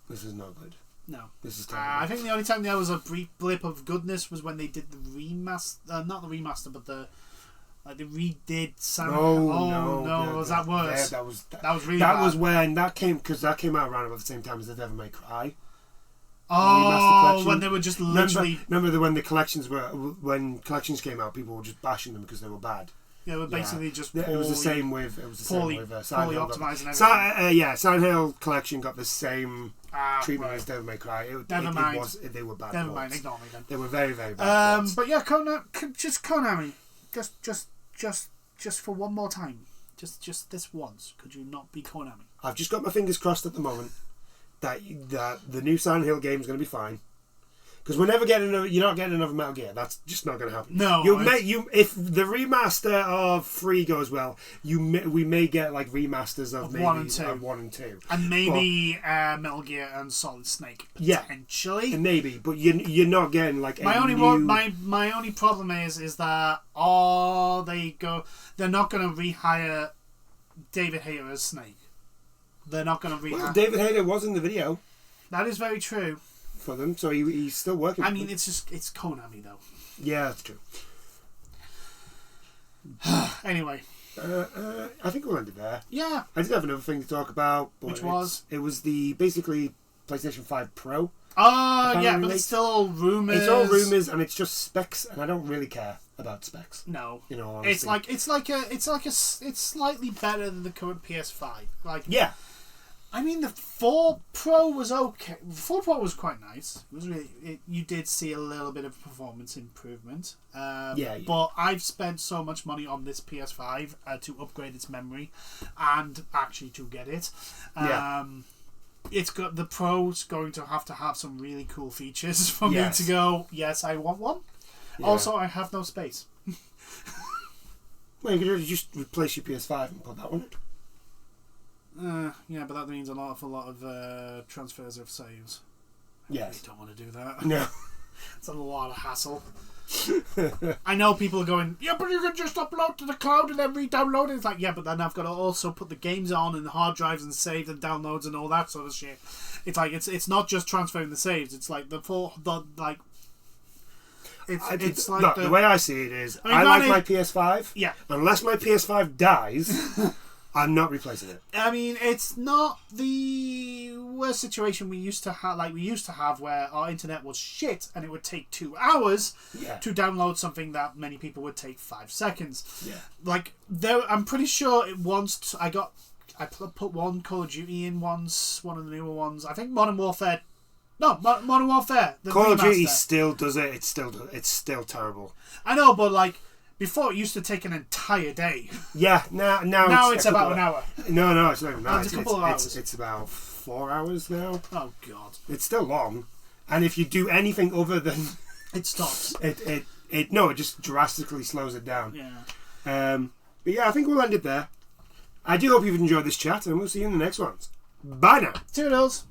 good. No. This is terrible. I think the only time there was a brief blip of goodness was when they did the remaster, not the remaster, but they redid Silent Hill. No, was that worse? Yeah, that was really bad. That was when that came out around about the same time as The Devil May Cry. Oh, when they were just literally... Remember when collections came out, people were just bashing them because they were bad. Yeah, but basically just poorly, it was the same with poorly optimized and everything. Silent Hill Collection got the same treatment as Devil May Cry. Never mind. They were bad. Never mind, ignore me then. They were very, very bad. But yeah, Konami, just for one more time, just this once, could you not be Konami? I've just got my fingers crossed at the moment that the new Silent Hill game is going to be fine. Because you're not getting another Metal Gear. That's just not going to happen. No. If the remaster of 3 goes well, we may get like remasters of maybe 1 and 2. Of 1 and 2. And maybe Metal Gear and Solid Snake potentially. Yeah, maybe, but you're not getting like my only problem is that they're not going to rehire David Hayter as Snake. They're not going to rehire. Well, David Hayter was in the video. That is very true. For them, so he's still working. I mean, it's Konami though. Yeah, that's true. Anyway, I think we'll end it there. Yeah, I did have another thing to talk about, but it was the basically PlayStation 5 Pro. Oh yeah, but it's still all rumors. It's all rumors, and it's just specs, and I don't really care about specs. No, honestly. It's slightly better than the current PS5. Yeah. I mean, the 4 Pro was okay. The 4 Pro was quite nice. It was really. You did see a little bit of performance improvement. Yeah. But I've spent so much money on this PS5 to upgrade its memory, and actually to get it. It's got the Pro's going to have some really cool features for me to go. Yes, I want one. Yeah. Also, I have no space. Well, you could just replace your PS5 and put that one in. Yeah, but that means a lot of transfers of saves. I really don't want to do that. No. It's a lot of hassle. I know people are going, yeah, but you can just upload to the cloud and then re-download it. It's like, yeah, but then I've got to also put the games on and hard drives and saves and downloads and all that sort of shit. It's like it's not just transferring the saves. It's like It's like look, the way I see it is, I like my PS5. Yeah. Unless my PS5 dies, I'm not replacing it. I mean, it's not the worst situation we used to have. Like we used to have, where our internet was shit and it would take 2 hours to download something that many people would take 5 seconds. Yeah. Like I'm pretty sure it once I put one Call of Duty in once, one of the newer ones. I think Modern Warfare. No, Modern Warfare. Call of Duty still does it. It's still terrible. I know, but like before, it used to take an entire day. Yeah, now it's about an hour. No, it's not even that. It's a couple of hours. It's about 4 hours now. Oh God, it's still long. And if you do anything other than it stops. It just drastically slows it down. Yeah. But yeah, I think we'll end it there. I do hope you've enjoyed this chat, and we'll see you in the next ones. Bye now. Toodles.